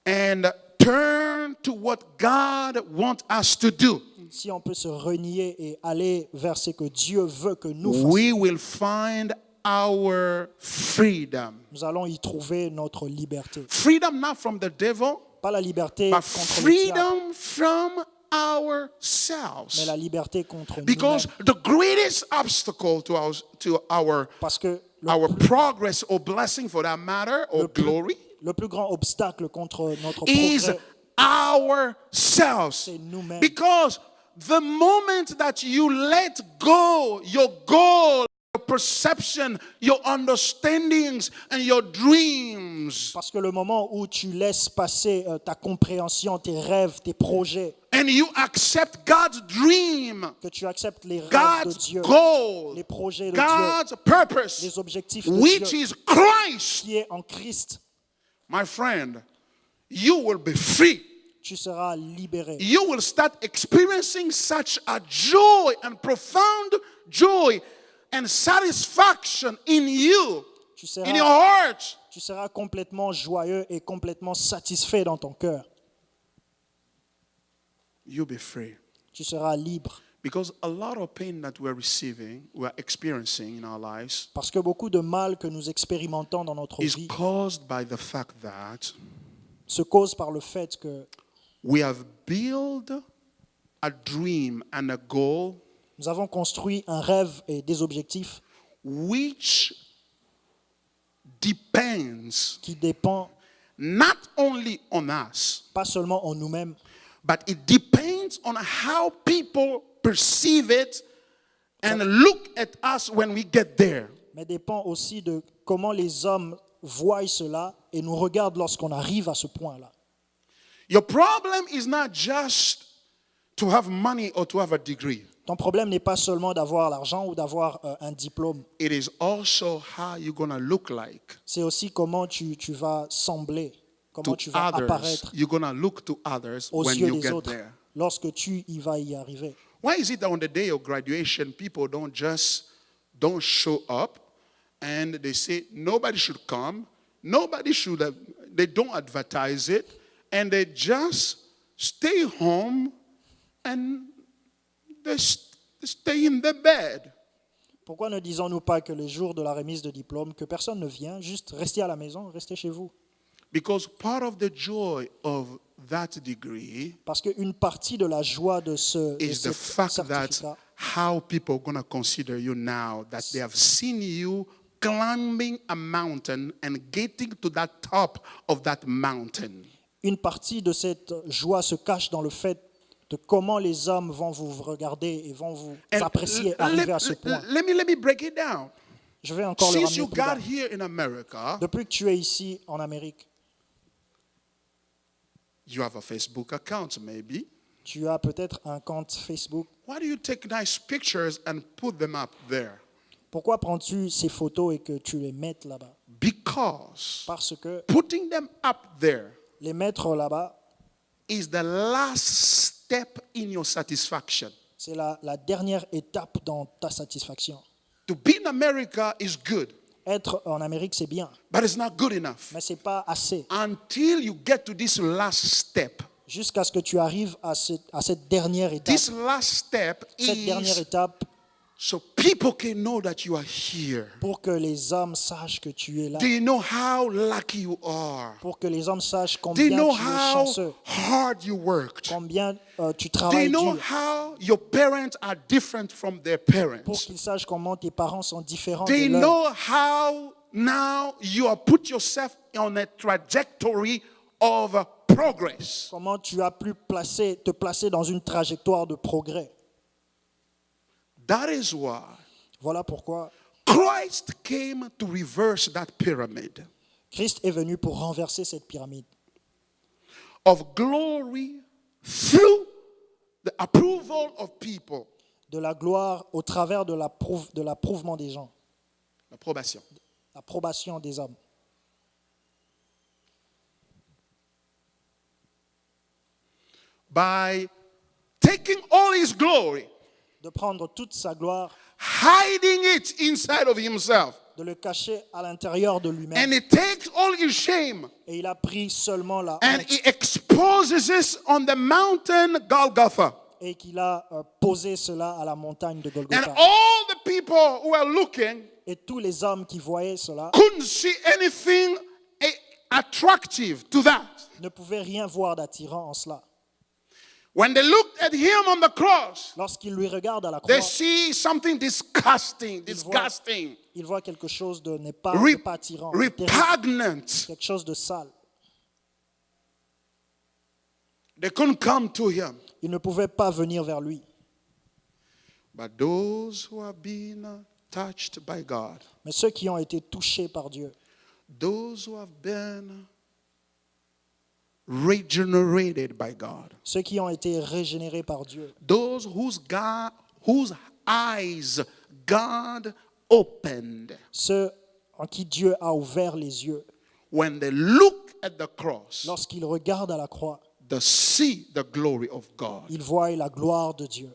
and turn to what God wants us to do,
si on peut se renier et aller vers ce que Dieu veut que nous fassions,
we will find our freedom.
nous allons y trouver notre liberté.
Freedom not from the devil,
Pas la liberté
but
contre le diable,
freedom from ourselves.
mais la liberté contre
Because
nous-mêmes.
the greatest obstacle to our
Parce que
progress or blessing for that matter or glory
le plus grand obstacle contre notre
is
progrès
ourselves.
C'est nous-mêmes.
Because the moment that you let go your goal, your perception, your understandings, and your dreams,
Parce que le moment où tu laisses passer ta compréhension, tes rêves, tes projets,
and you accept God's dream,
que tu acceptes les rêves de
God's
Dieu,
goal,
les projets de Dieu,
God's purpose,
les objectifs de
which
Dieu,
is Christ,
qui est en Christ,
my friend, you will be free.
tu seras libéré.
You will start experiencing such a joy and profound joy and satisfaction in you,
Tu
in your
seras,
heart.
tu seras complètement joyeux et complètement satisfait dans ton cœur.
You'll be free.
Tu seras libre.
Because a lot of pain that we're experiencing in our lives
Parce que beaucoup de mal que nous expérimentons dans notre
is
vie
caused by the fact that
se cause par le fait que
we have built a dream and a goal
nous avons construit un rêve et des objectifs
which depends
qui dépendent
not only on us,
pas seulement en nous-mêmes,
but it depends on how people perceive it and look at us when we get there.
mais dépend aussi de comment les hommes voient cela et nous regardent lorsqu'on arrive à ce point-là.
Your problem is not just to have money or to have a degree.
Ton problème n'est pas seulement d'avoir l'argent ou d'avoir un diplôme.
It is also how you're going to look like
C'est aussi comment tu vas sembler, comment
to
tu vas
others.
apparaître
You're going to look to others
aux
when
yeux
you
des
get
autres
there.
lorsque tu y vas y arriver.
Why is it that on the day of graduation, people don't show up and they say nobody should come, they don't advertise it, and they just stay home and they stay in their bed?
Pourquoi ne disons-nous pas que les jours de la remise de diplôme, que personne ne vient, juste restez à la maison, restez chez vous?
Because part of the joy of that degree
Parce qu'une partie de la joie de ce de
is the
cet
fact that
certificat,
how people are going to consider you now that they have seen you climbing a mountain and getting to that top of that mountain.
une partie de cette joie se cache dans le fait de comment les hommes vont vous regarder et vont vous
And
apprécier arriver à ce point.
let me break it down.
Je vais encore le
Since
ramener
you
plus bas.
got here in America,
Depuis que tu es ici en Amérique,
you have a Facebook account maybe.
tu as peut-être un compte Facebook.
Why do you take nice pictures and put them up there?
Pourquoi prends-tu ces photos et que tu les mettes là-bas?
Because
Parce que
putting them up there
les mettre là-bas,
is the last step in your satisfaction.
c'est la dernière étape dans ta satisfaction.
To be in America is good,
Être en Amérique, c'est bien,
but it's not good enough
mais ce n'est pas assez.
until you get to this last step.
Jusqu'à ce que tu arrives à cette dernière étape.
This last step
Cette dernière
is
étape,
so people can know that you are here.
pour que les hommes sachent que tu es là.
They know how lucky you are.
Pour que les hommes sachent
They
combien
know
tu es
how
chanceux.
hard you worked.
Combien tu
They
travailles
know
dur.
how your parents are different from their
Pour
parents.
qu'ils sachent comment tes parents sont différents
They
de leurs.
know how now you have put yourself on a trajectory of progress.
Comment tu as pu te placer dans une trajectoire de progrès.
That is why
Voilà pourquoi
Christ came to reverse that pyramid
Christ est venu pour renverser cette pyramide
of glory through the approval of people.
de la gloire au travers de l'approuvement des gens,
L'approbation.
l'approbation des hommes.
By taking all his glory,
De prendre toute sa gloire,
hiding it inside of himself,
de le cacher à l'intérieur de lui-même.
and he takes all his shame
Et il a pris seulement la
and
honte
he exposes it on the mountain Golgotha.
et qu'il a posé cela à la montagne de
And
Golgotha.
all the people who are looking
Et tous les hommes qui voyaient cela
couldn't see anything attractive to that.
ne pouvaient rien voir d'attirant en cela.
When they looked at him on the cross,
Lorsqu'ils lui regardent à la
they
croix,
see something disgusting,
ils voient quelque chose de n'est pas attirant, de terrible,
repugnant.
quelque chose de sale.
They couldn't come to him.
Ils ne pouvaient pas venir vers lui.
But those who have been touched by God,
Mais ceux qui ont été touchés par Dieu,
those who have been regenerated by God,
ceux qui ont été régénérés par Dieu,
those whose eyes God opened
ceux en qui Dieu a ouvert les yeux,
when they look at the cross,
lorsqu'ils regardent à la croix,
they see the glory of God.
ils voient la gloire de Dieu.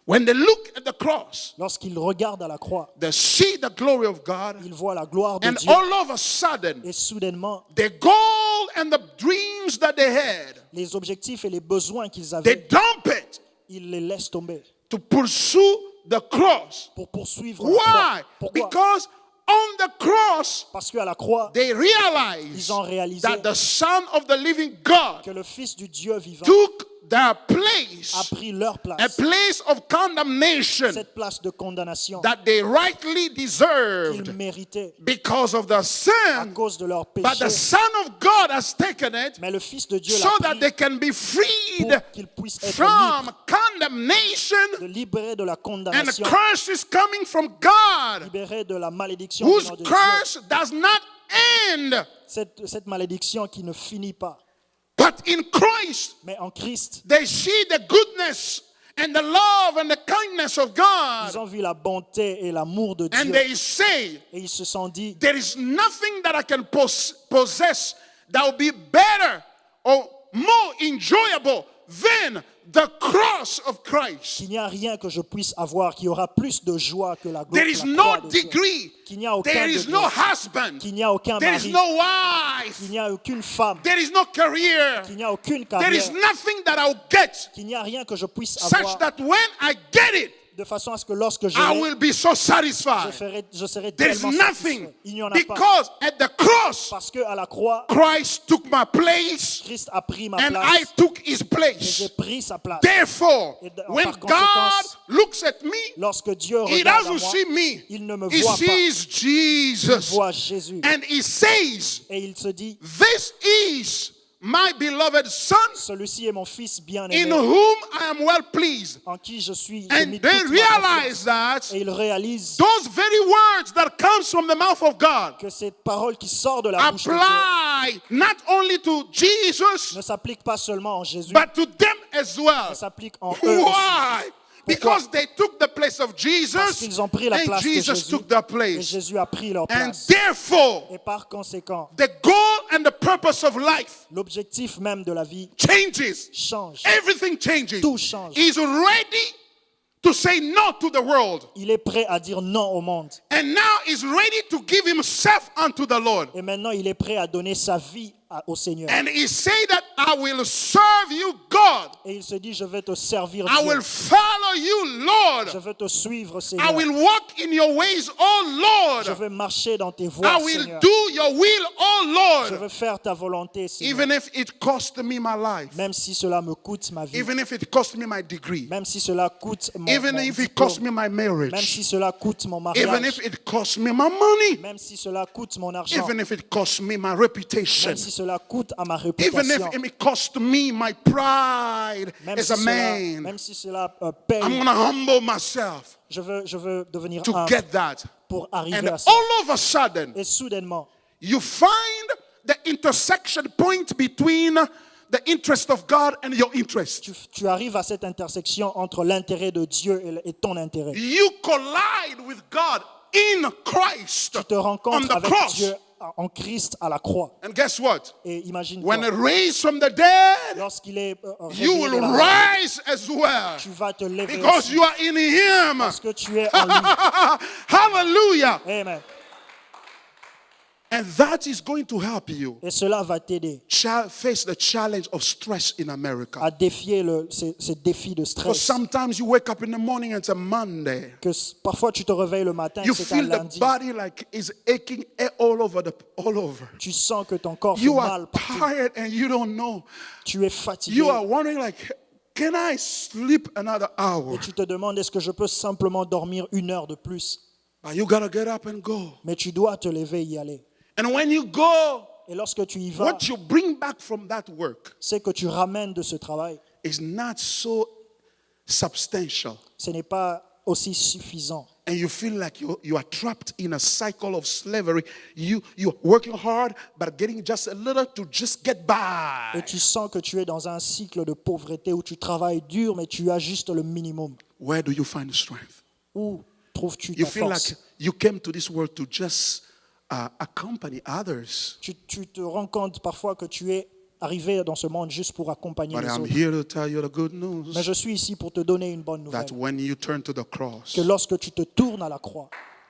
When they look at the cross,
Lorsqu'ils regardent à la croix,
they see the glory of God,
ils voient la gloire de
and
Dieu.
all of a sudden,
Et soudainement,
the goal and the dreams that they had,
les objectifs et les besoins qu'ils
they
avaient,
dump it
ils les laissent tomber
to pursue the cross.
pour poursuivre la croix.
Why?
Pourquoi?
Because on the cross,
Parce qu'à la croix,
they realized
ils ont réalisé
that the Son of the living God
que le Fils du Dieu vivant
took their
a
place,
pris leur
a
place,
place of condemnation
cette place de condamnation
that they rightly
qu'ils
deserved
méritaient
because of the
à
sin.
cause de leur
But
péché.
the Son of God has taken it
Mais le Fils de Dieu
so
l'a
that they
pris
can be freed
pour qu'ils puissent être
from
libres,
condemnation,
de libérer de la
and the
condamnation,
curse is coming from God,
libérer de la malédiction
whose
venant de Dieu.
curse does not end.
Cette malédiction qui ne finit pas.
But in Christ,
Mais en Christ,
they see the goodness and the love and the kindness of
ils
God,
ont vu la bonté et l'amour de
and
Dieu.
they say,
Et ils se sont dit,
there is nothing that I can possess that will be better or more enjoyable than the cross of Christ.
qu'il n'y a rien que je puisse avoir qui aura plus de joie que la gloire.
There is no degree.
Qu'il n'y a aucun
There is
degré.
no husband.
Qu'il n'y a aucun
There is
mari.
no wife.
Qu'il n'y a aucune femme.
There is no career.
Qu'il n'y a aucune
There is
carrière.
nothing that I'll get
Qu'il n'y a rien que je puisse
such
avoir
that when I get it,
de façon à ce que lorsque je
I
l'ai,
will be so satisfied.
je serai
There is
tellement
nothing
satisfait. Il n'y en a pas.
because at the cross,
Parce qu'à la croix,
Christ took my place
Christ a pris ma
and
place.
I took his
Et
place.
j'ai pris sa place.
Therefore,
Et
when
par
God
conséquence,
looks at me,
Lorsque Dieu
he
regarde à
doesn't
moi,
see me.
il ne me
He
voit pas.
sees
Il
Jesus.
voit Jésus.
And he says,
Et il se dit,
this is my beloved son
celui-ci est mon fils
in
bien-aimé,
whom I am well pleased.
en qui j'ai mis
And
toute
they
ma confiance.
realize that
Et il réalise
those very words that comes from the mouth of God
que cette parole qui sort de la bouche de Dieu
apply not only to Jesus,
ne s'applique pas seulement en Jésus,
but to them as well.
elle s'applique en eux aussi.
Why? Because they took the place of
Parce
Jesus
qu'ils ont pris la
and
place de
Jesus
Jésus
took their
et
place.
Jésus a pris leur
And
place.
therefore,
Et par conséquent,
the goal and the purpose of life
l'objectif même de la vie
changes.
change.
Everything changes.
Tout change.
He's ready to say no to the world.
Il est prêt à dire non au monde.
And now he's ready to give himself unto the Lord.
Et maintenant, il est prêt à donner sa vie au Seigneur.
And he said that I will serve you, God.
Et il se dit, je vais te servir
I
Dieu.
will follow you,
Je
Lord.
veux te suivre,
I
Seigneur.
will walk in your ways, oh
Je
Lord.
veux marcher dans tes voies,
I will
Seigneur.
do your will, oh
Je
Lord.
veux faire ta volonté, Seigneur.
Even if it cost me my life.
Même si cela me coûte ma vie.
Even if it cost me my degree.
Même si cela coûte mon
Even if it
diplôme.
cost me my
Même
marriage.
si cela coûte mon
Even
mariage.
if it cost me my money.
Même si cela coûte mon argent.
Even if it cost me my reputation.
Même si cela coûte à ma
Even
réputation.
if it cost me my pride
Même
as
si
a
cela,
man.
même si cela paye,
I'm going to humble myself
je veux devenir
to
humble
get that.
pour arriver
And
à ça.
all of a sudden,
Et soudainement,
you find the intersection point between the interest of God and your interest.
tu arrives à cette intersection entre l'intérêt de Dieu et ton intérêt.
You collide with God in Christ
Tu te
on
rencontres
the
avec
cross.
Dieu en Christ à la croix.
And guess what?
Et imagine
When raised from the dead,
lorsqu'il est
you
réveillé de
will
la mort,
rise as well
tu vas te lever
because
aussi,
you are in Him.
parce que tu es en lui.
Hallelujah.
Amen.
And that is going to help you
Et cela va t'aider
face the challenge of stress in America.
à défier ce défi de
Because
stress.
sometimes you wake up in the morning and it's a Monday.
Que parfois tu te réveilles le matin,
You
c'est un
feel the
lundi.
body like is aching all over.
Tu sens que ton corps fait
You are
mal partout.
tired and you don't know.
Tu es fatigué.
You are wondering like, can I sleep another hour?
Et tu te demandes, est-ce que je peux simplement dormir 1 heure de plus?
But you gotta get up and go.
Mais tu dois te lever et y aller.
And when you go,
Et lorsque tu y vas,
what you bring back from that work
c'est que tu ramènes de ce travail.
is not so substantial.
Ce n'est pas aussi suffisant.
And you feel like you are trapped in a cycle of slavery. You're working hard, but getting just a little to just get by.
Et tu sens que tu es dans un cycle de pauvreté où tu travailles dur, mais tu as juste le minimum.
Where do you find strength?
Où trouves-tu
You
ta
feel like
force?
you came to this world to just accompany others.
Tu te rends compte parfois que tu es arrivé dans ce monde juste pour accompagner
But
les
I'm
autres.
here to tell you the good news
Mais je suis ici pour te donner une bonne nouvelle.
that when you turn to the cross,
Que lorsque tu te tournes à la croix,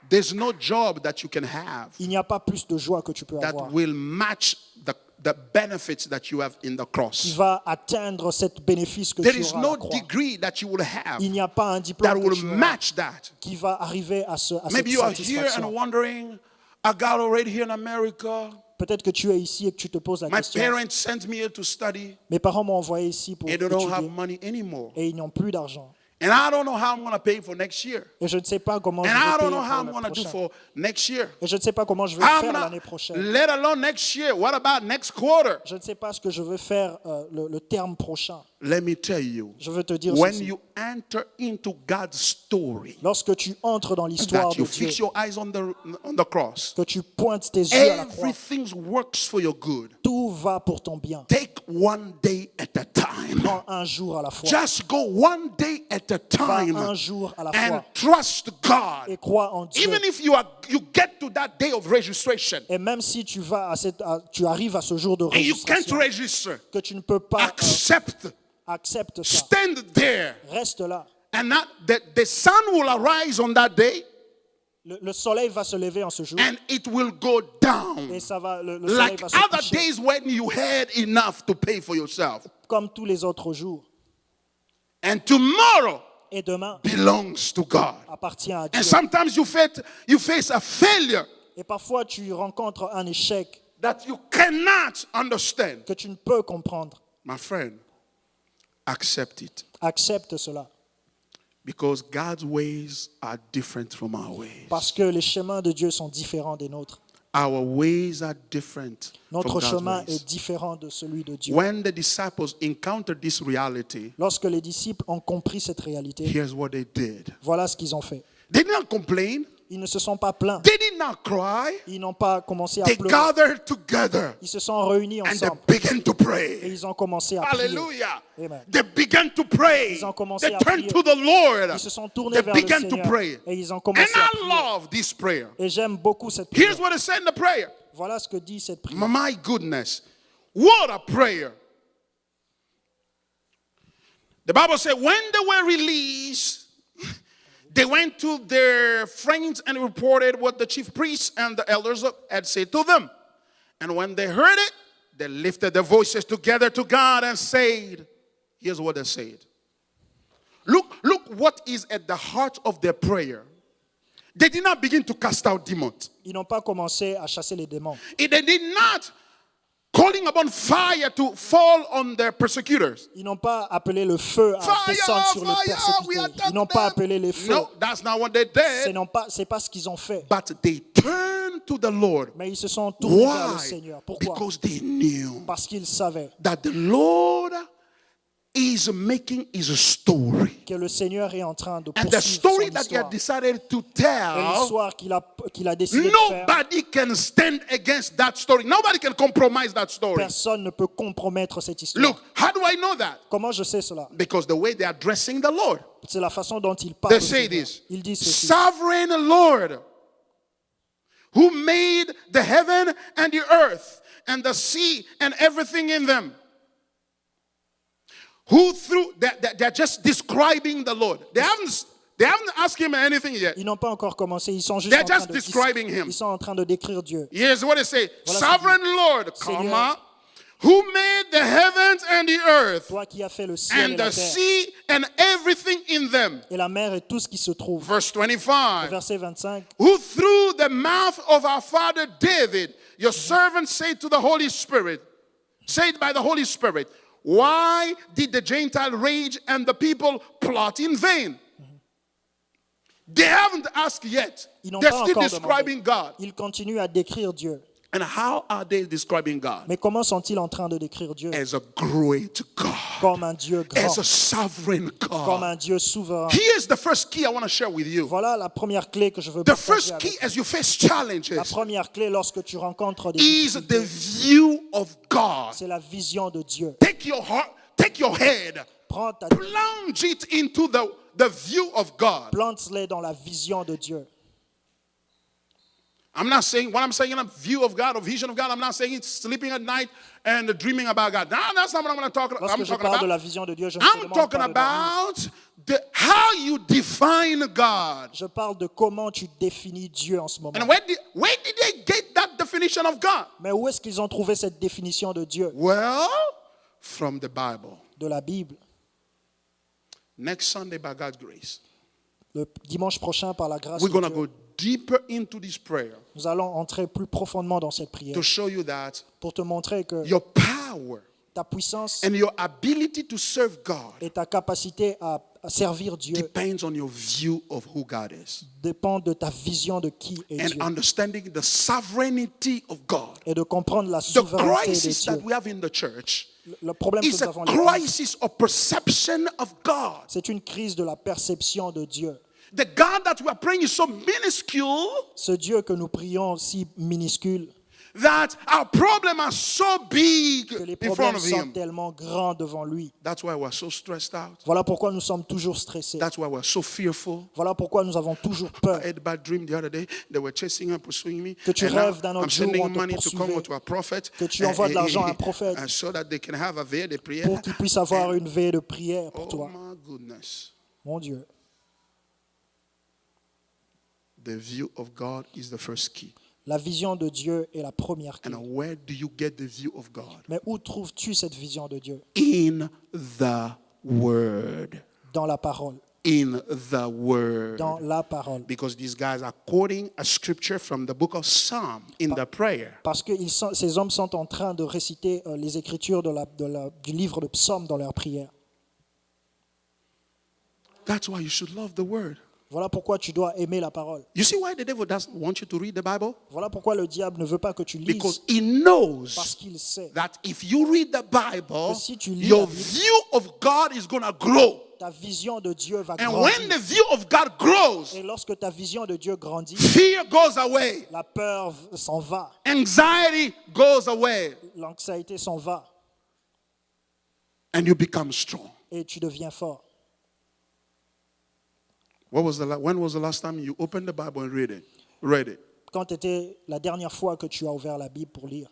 there's no job that you can have
il n'y a pas plus de joie que tu peux
that
avoir
will match the benefits that you have in the
qui
cross.
va atteindre cet bénéfice que
There
tu
is
auras à la
no
croix.
degree that you will have
Il n'y a pas un
that
diplôme que
will
tu auras
match that.
qui va arriver à cette
Maybe you are here and
satisfaction.
wondering, I got already here in America.
Peut-être que tu es ici et que tu te poses la
My
question.
parents sent me here to study,
Mes parents m'ont envoyé ici pour
and they don't have
étudier
money anymore.
et ils n'ont plus d'argent.
And I don't know how I'm going to pay for next year.
Et je ne sais pas comment je
And
vais
I
payer
don't know how I'm
pour
going to
l'année
do
prochaine.
for next year.
Et je ne sais pas comment je vais
I'm
faire
gonna-
l'année prochaine.
let alone next year. What about next quarter?
Je ne sais pas ce que je veux faire le terme prochain.
Let me tell you,
Je veux te dire
when
ceci.
you enter into God's story,
Lorsque tu entres dans l'histoire
that
de
you
Dieu,
fix your eyes on the cross,
que tu pointes tes yeux à la croix,
everything works for your good.
tout va pour ton bien.
Take one day at a time.
Prends un jour à la fois.
Just go one day at a
Va
time
un jour à la
and
fois
trust God.
et crois en Dieu.
Even if you get to that day of registration
Et même si tu vas tu arrives à ce jour de
and you can't
registration,
register,
que tu ne peux pas accepte ça.
stand there,
Reste là.
and the sun will arise on that day
Le soleil va se lever en ce jour
and it will go down.
et ça va, le soleil
Like
va se
other
coucher
days when you had enough to pay for yourself.
comme tous les autres jours.
And tomorrow
Et demain
belongs to God.
appartient à Dieu.
And sometimes you face a failure
Et parfois tu rencontres un échec
that you cannot understand.
que tu ne peux comprendre.
My friend, accept it.
Accepte cela.
Because God's ways are different from our ways.
Parce que les chemins de Dieu sont différents des nôtres.
Our ways are different from
Notre
God's
chemin
ways.
est différent de celui de Dieu.
When the disciples encountered this reality,
Lorsque les disciples ont compris cette réalité,
here's what they did.
voilà ce qu'ils ont fait.
They did not complain.
Ils ne se sont pas plaints.
They did not cry.
Ils n'ont pas commencé à
They
pleurer.
gathered together
Ils se sont réunis
and they
ensemble
began to
et
pray.
ils ont commencé à prier.
Hallelujah.
Amen.
They began to pray.
Ils ont commencé
They
à
turned
prier.
to the Lord.
Ils se sont tournés
They
vers le
began to
Seigneur
pray.
et ils ont
And
commencé à
I
prier.
love this prayer.
Et j'aime beaucoup cette prière.
Here's what it said in the prayer.
Voilà ce que dit cette prière.
My goodness. What a prayer. The Bible said when they were released, they went to their friends and reported what the chief priests and the elders had said to them. And when they heard it, they lifted their voices together to God and said, here's what they said. Look what is at the heart of their prayer. They did not begin to cast out demons.
Ils n'ont pas commencé à chasser les démons.
They did not calling upon fire to fall on their persecutors.
Ils n'ont pas appelé le feu à descendre sur les persécutés. Ils n'ont pas appelé les feux.
No, that's not what they did.
C'est pas ce qu'ils ont fait.
But they turned to the Lord.
Mais ils se sont tournés vers le
Why?
Seigneur. Pourquoi?
Because they knew
Parce qu'ils savaient
that the Lord is making his story.
que le Seigneur est en train de
And the
poursuivre
story
son
that he had
histoire.
decided to
Et
tell,
l'histoire qu'il a décidé de faire,
nobody can stand against that story. Nobody can compromise that story.
personne ne peut compromettre cette histoire.
Look, how do I know that?
Comment je sais cela?
Because the way they are addressing the Lord.
C'est la façon dont ils parlent.
They
au
say
Seigneur.
this.
Ils disent ceci.
Sovereign Lord, who made the heaven and the earth and the sea and everything in them. Who through they're just describing the Lord. They haven't asked him anything yet.
Ils n'ont pas encore commencé. Ils sont juste
They're
en train
just
de
describing him.
Ils sont en train de décrire Dieu.
Here's what it says.
Voilà ce
Sovereign Lord, comma, who made the heavens and the earth
Toi qui as fait le ciel et
and
la
the
terre
sea and everything in them.
et la mer et tout ce qui se trouve.
Verse 25.
Verset 25.
Who through the mouth of our father David, your servant, said to the Holy Spirit, said by the Holy Spirit, why did the Gentile rage and the people plot in vain? They haven't asked yet.
Ils n'ont
They're
pas
still
encore
describing
demandé.
God.
Ils continuent à décrire Dieu.
And how are they describing God?
Mais comment sont-ils en train de décrire Dieu?
As a great God,
Comme un Dieu grand,
as a sovereign
comme
God.
un Dieu souverain.
Here's the first key I want to share with you.
Voilà la première clé que je veux
The
partager
first
avec
key
vous.
as you face
La
challenges
première clé lorsque tu rencontres des
is the
difficultés,
view of God.
c'est la vision de Dieu.
Take your heart, take your head,
Prends ta
plunge it into the view of God.
plante-les dans la vision de Dieu.
I'm not saying, when I'm saying a view of God or vision of God, I'm not saying it's sleeping at night and dreaming about God. No, that's not what I'm talking
Lorsque je
about.
parle de la vision de Dieu, je ne te
I'm
demande
talking
pas de dormir.
about how you define God.
Je parle de comment tu définis Dieu en ce moment.
And where did they get that definition of God?
Mais où est-ce qu'ils ont trouvé cette définition de Dieu?
Well, from the Bible.
De la Bible.
Next Sunday, by God's grace,
Le dimanche prochain, par la grâce
we're
de
going to
Dieu,
go deeper into this prayer
nous allons entrer plus profondément dans cette prière
to show you that
pour te montrer que
your power
ta puissance
and your ability to serve God
et ta capacité à servir Dieu
depends on your view of who God is
dépendent de ta vision de qui est
and
Dieu
understanding the sovereignty of God.
et de comprendre la
The
souveraineté de
crisis that
Dieu.
we have in the church
Le problème que
is
nous
a
avons à l'Église,
crisis of perception of God.
c'est une crise de la perception de Dieu.
The God that we are praying is so minuscule
Ce Dieu que nous prions si minuscule
that our problems are so big
que les
in front
problèmes
of
sont
Him.
tellement grands devant lui.
That's why we're so stressed out.
Voilà pourquoi nous sommes toujours stressés.
That's why we're so fearful.
Voilà pourquoi nous avons toujours
I
peur.
had a bad dream the other day. They were chasing and pursuing me.
Que tu
And now
rêves d'un autre
I'm
jour où on
sending
te
money to come
poursuivait.
to a prophet.
Que tu envoies de l'argent à un prophète.
So that they can have a veille de prière.
Pour qu'il puisse avoir une veille de prière pour
Oh
toi.
my goodness.
Mon Dieu.
The view of God is the first key.
La vision de Dieu est la première clé.
And where do you get the view of God?
Mais où trouves-tu cette vision de Dieu?
In the Word.
Dans la parole.
In the Word.
Dans la parole.
Because these guys are quoting a scripture from the book of Psalm in the prayer.
Parce que ces hommes sont en train de réciter les écritures du livre de Psaume dans leur prière.
That's why you should love the Word.
Voilà pourquoi tu dois aimer la parole.
You see why the devil doesn't want you to read the Bible?
Voilà pourquoi le diable ne veut pas que tu lises.
Because he knows
Parce qu'il sait
that if you read the Bible,
que si tu lis
your
la Bible,
view of God is going to grow.
ta vision de Dieu va
And when
grandir.
the view of God grows,
Et lorsque ta vision de Dieu grandit,
fear goes away,
la peur s'en va,
anxiety goes away,
l'anxiété s'en va
and you become strong.
et tu deviens fort.
When was the last time you opened the Bible and read it?
Quand était la dernière fois que tu as ouvert la Bible pour lire?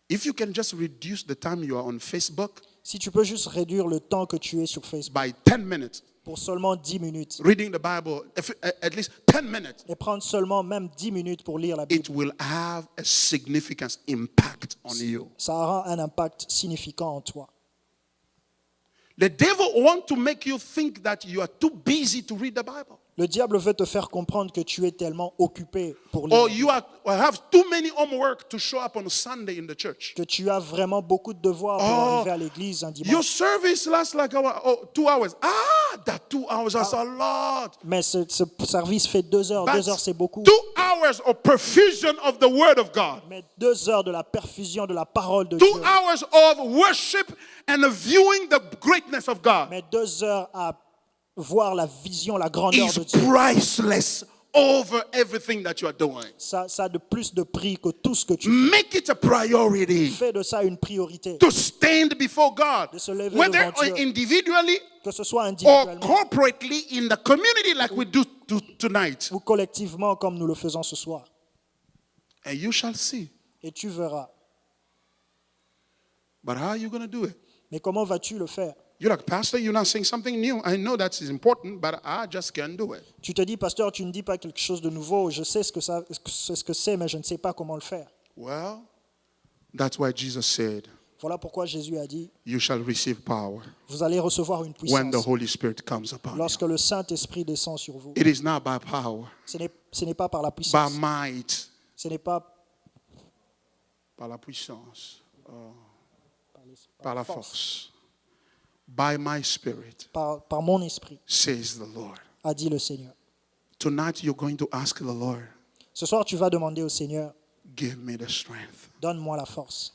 If you can just reduce the time you are on Facebook
Si tu peux juste réduire le temps que tu es sur Facebook
by 10 minutes,
pour seulement 10 minutes
reading the Bible, at least 10 minutes,
et prendre seulement même 10 minutes pour lire la Bible,
it will have a significant impact on you.
ça aura un impact significant en toi.
The devil wants to make you think that you are too busy to read the Bible.
Le diable veut te faire comprendre que tu es tellement occupé pour lire,
Or you have too many homework to show up on Sunday in the church.
que tu as vraiment beaucoup de devoirs pour arriver à l'église un
Your
dimanche.
service lasts like 2 hours. That 2 hours is a lot.
Mais ce service fait 2 heures.
But
2 heures, c'est beaucoup.
2 hours of perfusion of the Word of God.
Mais 2 heures de la perfusion de la parole de
2
Dieu.
hours of worship and viewing the greatness of God
Mais 2 heures à voir la vision, la grandeur
is
de Dieu.
priceless over everything that you are doing.
Ça a de plus de prix que tout ce que tu
Make it a priority
fais de ça une priorité.
to stand before God,
De se lever
whether
devant Dieu.
individually
Que ce soit
or
individuellement
corporately in the community like we do tonight.
ou collectivement comme nous le faisons ce soir.
And you shall see.
Et tu verras.
But how are you going to do it?
Mais comment vas-tu le faire?
You're like, Pastor, you're not saying something new. I know that is important, but I just can't do it.
Tu te dis, pasteur, tu ne dis pas quelque chose de nouveau. Je sais ce que c'est, mais je ne sais pas comment le faire.
Well, that's why Jesus said,
Voilà pourquoi Jésus a dit,
you shall receive power
vous allez recevoir une
when the
puissance
Holy Spirit comes upon you.
lorsque le Saint-Esprit descend sur vous.
It is not by power,
Ce n'est pas par la
by
puissance.
might,
Ce n'est pas
par la puissance, par la force, by my spirit,
par mon esprit,
says the Lord.
a dit le Seigneur.
Tonight you're going to ask the Lord,
Ce soir, tu vas demander au Seigneur,
Give me the strength
Donne-moi la force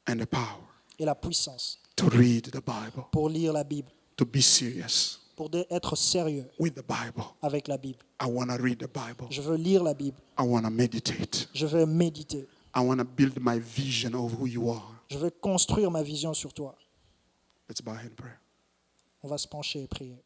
and the power
et la puissance
to read the Bible,
pour lire la Bible,
to be serious
pour être sérieux
with the Bible.
avec la Bible.
I want to read the Bible.
Je veux lire la Bible.
I want to meditate.
Je veux méditer.
I want to build my vision of who you are.
Je veux construire ma vision sur toi.
Let's bow and pray.
On va se pencher et prier.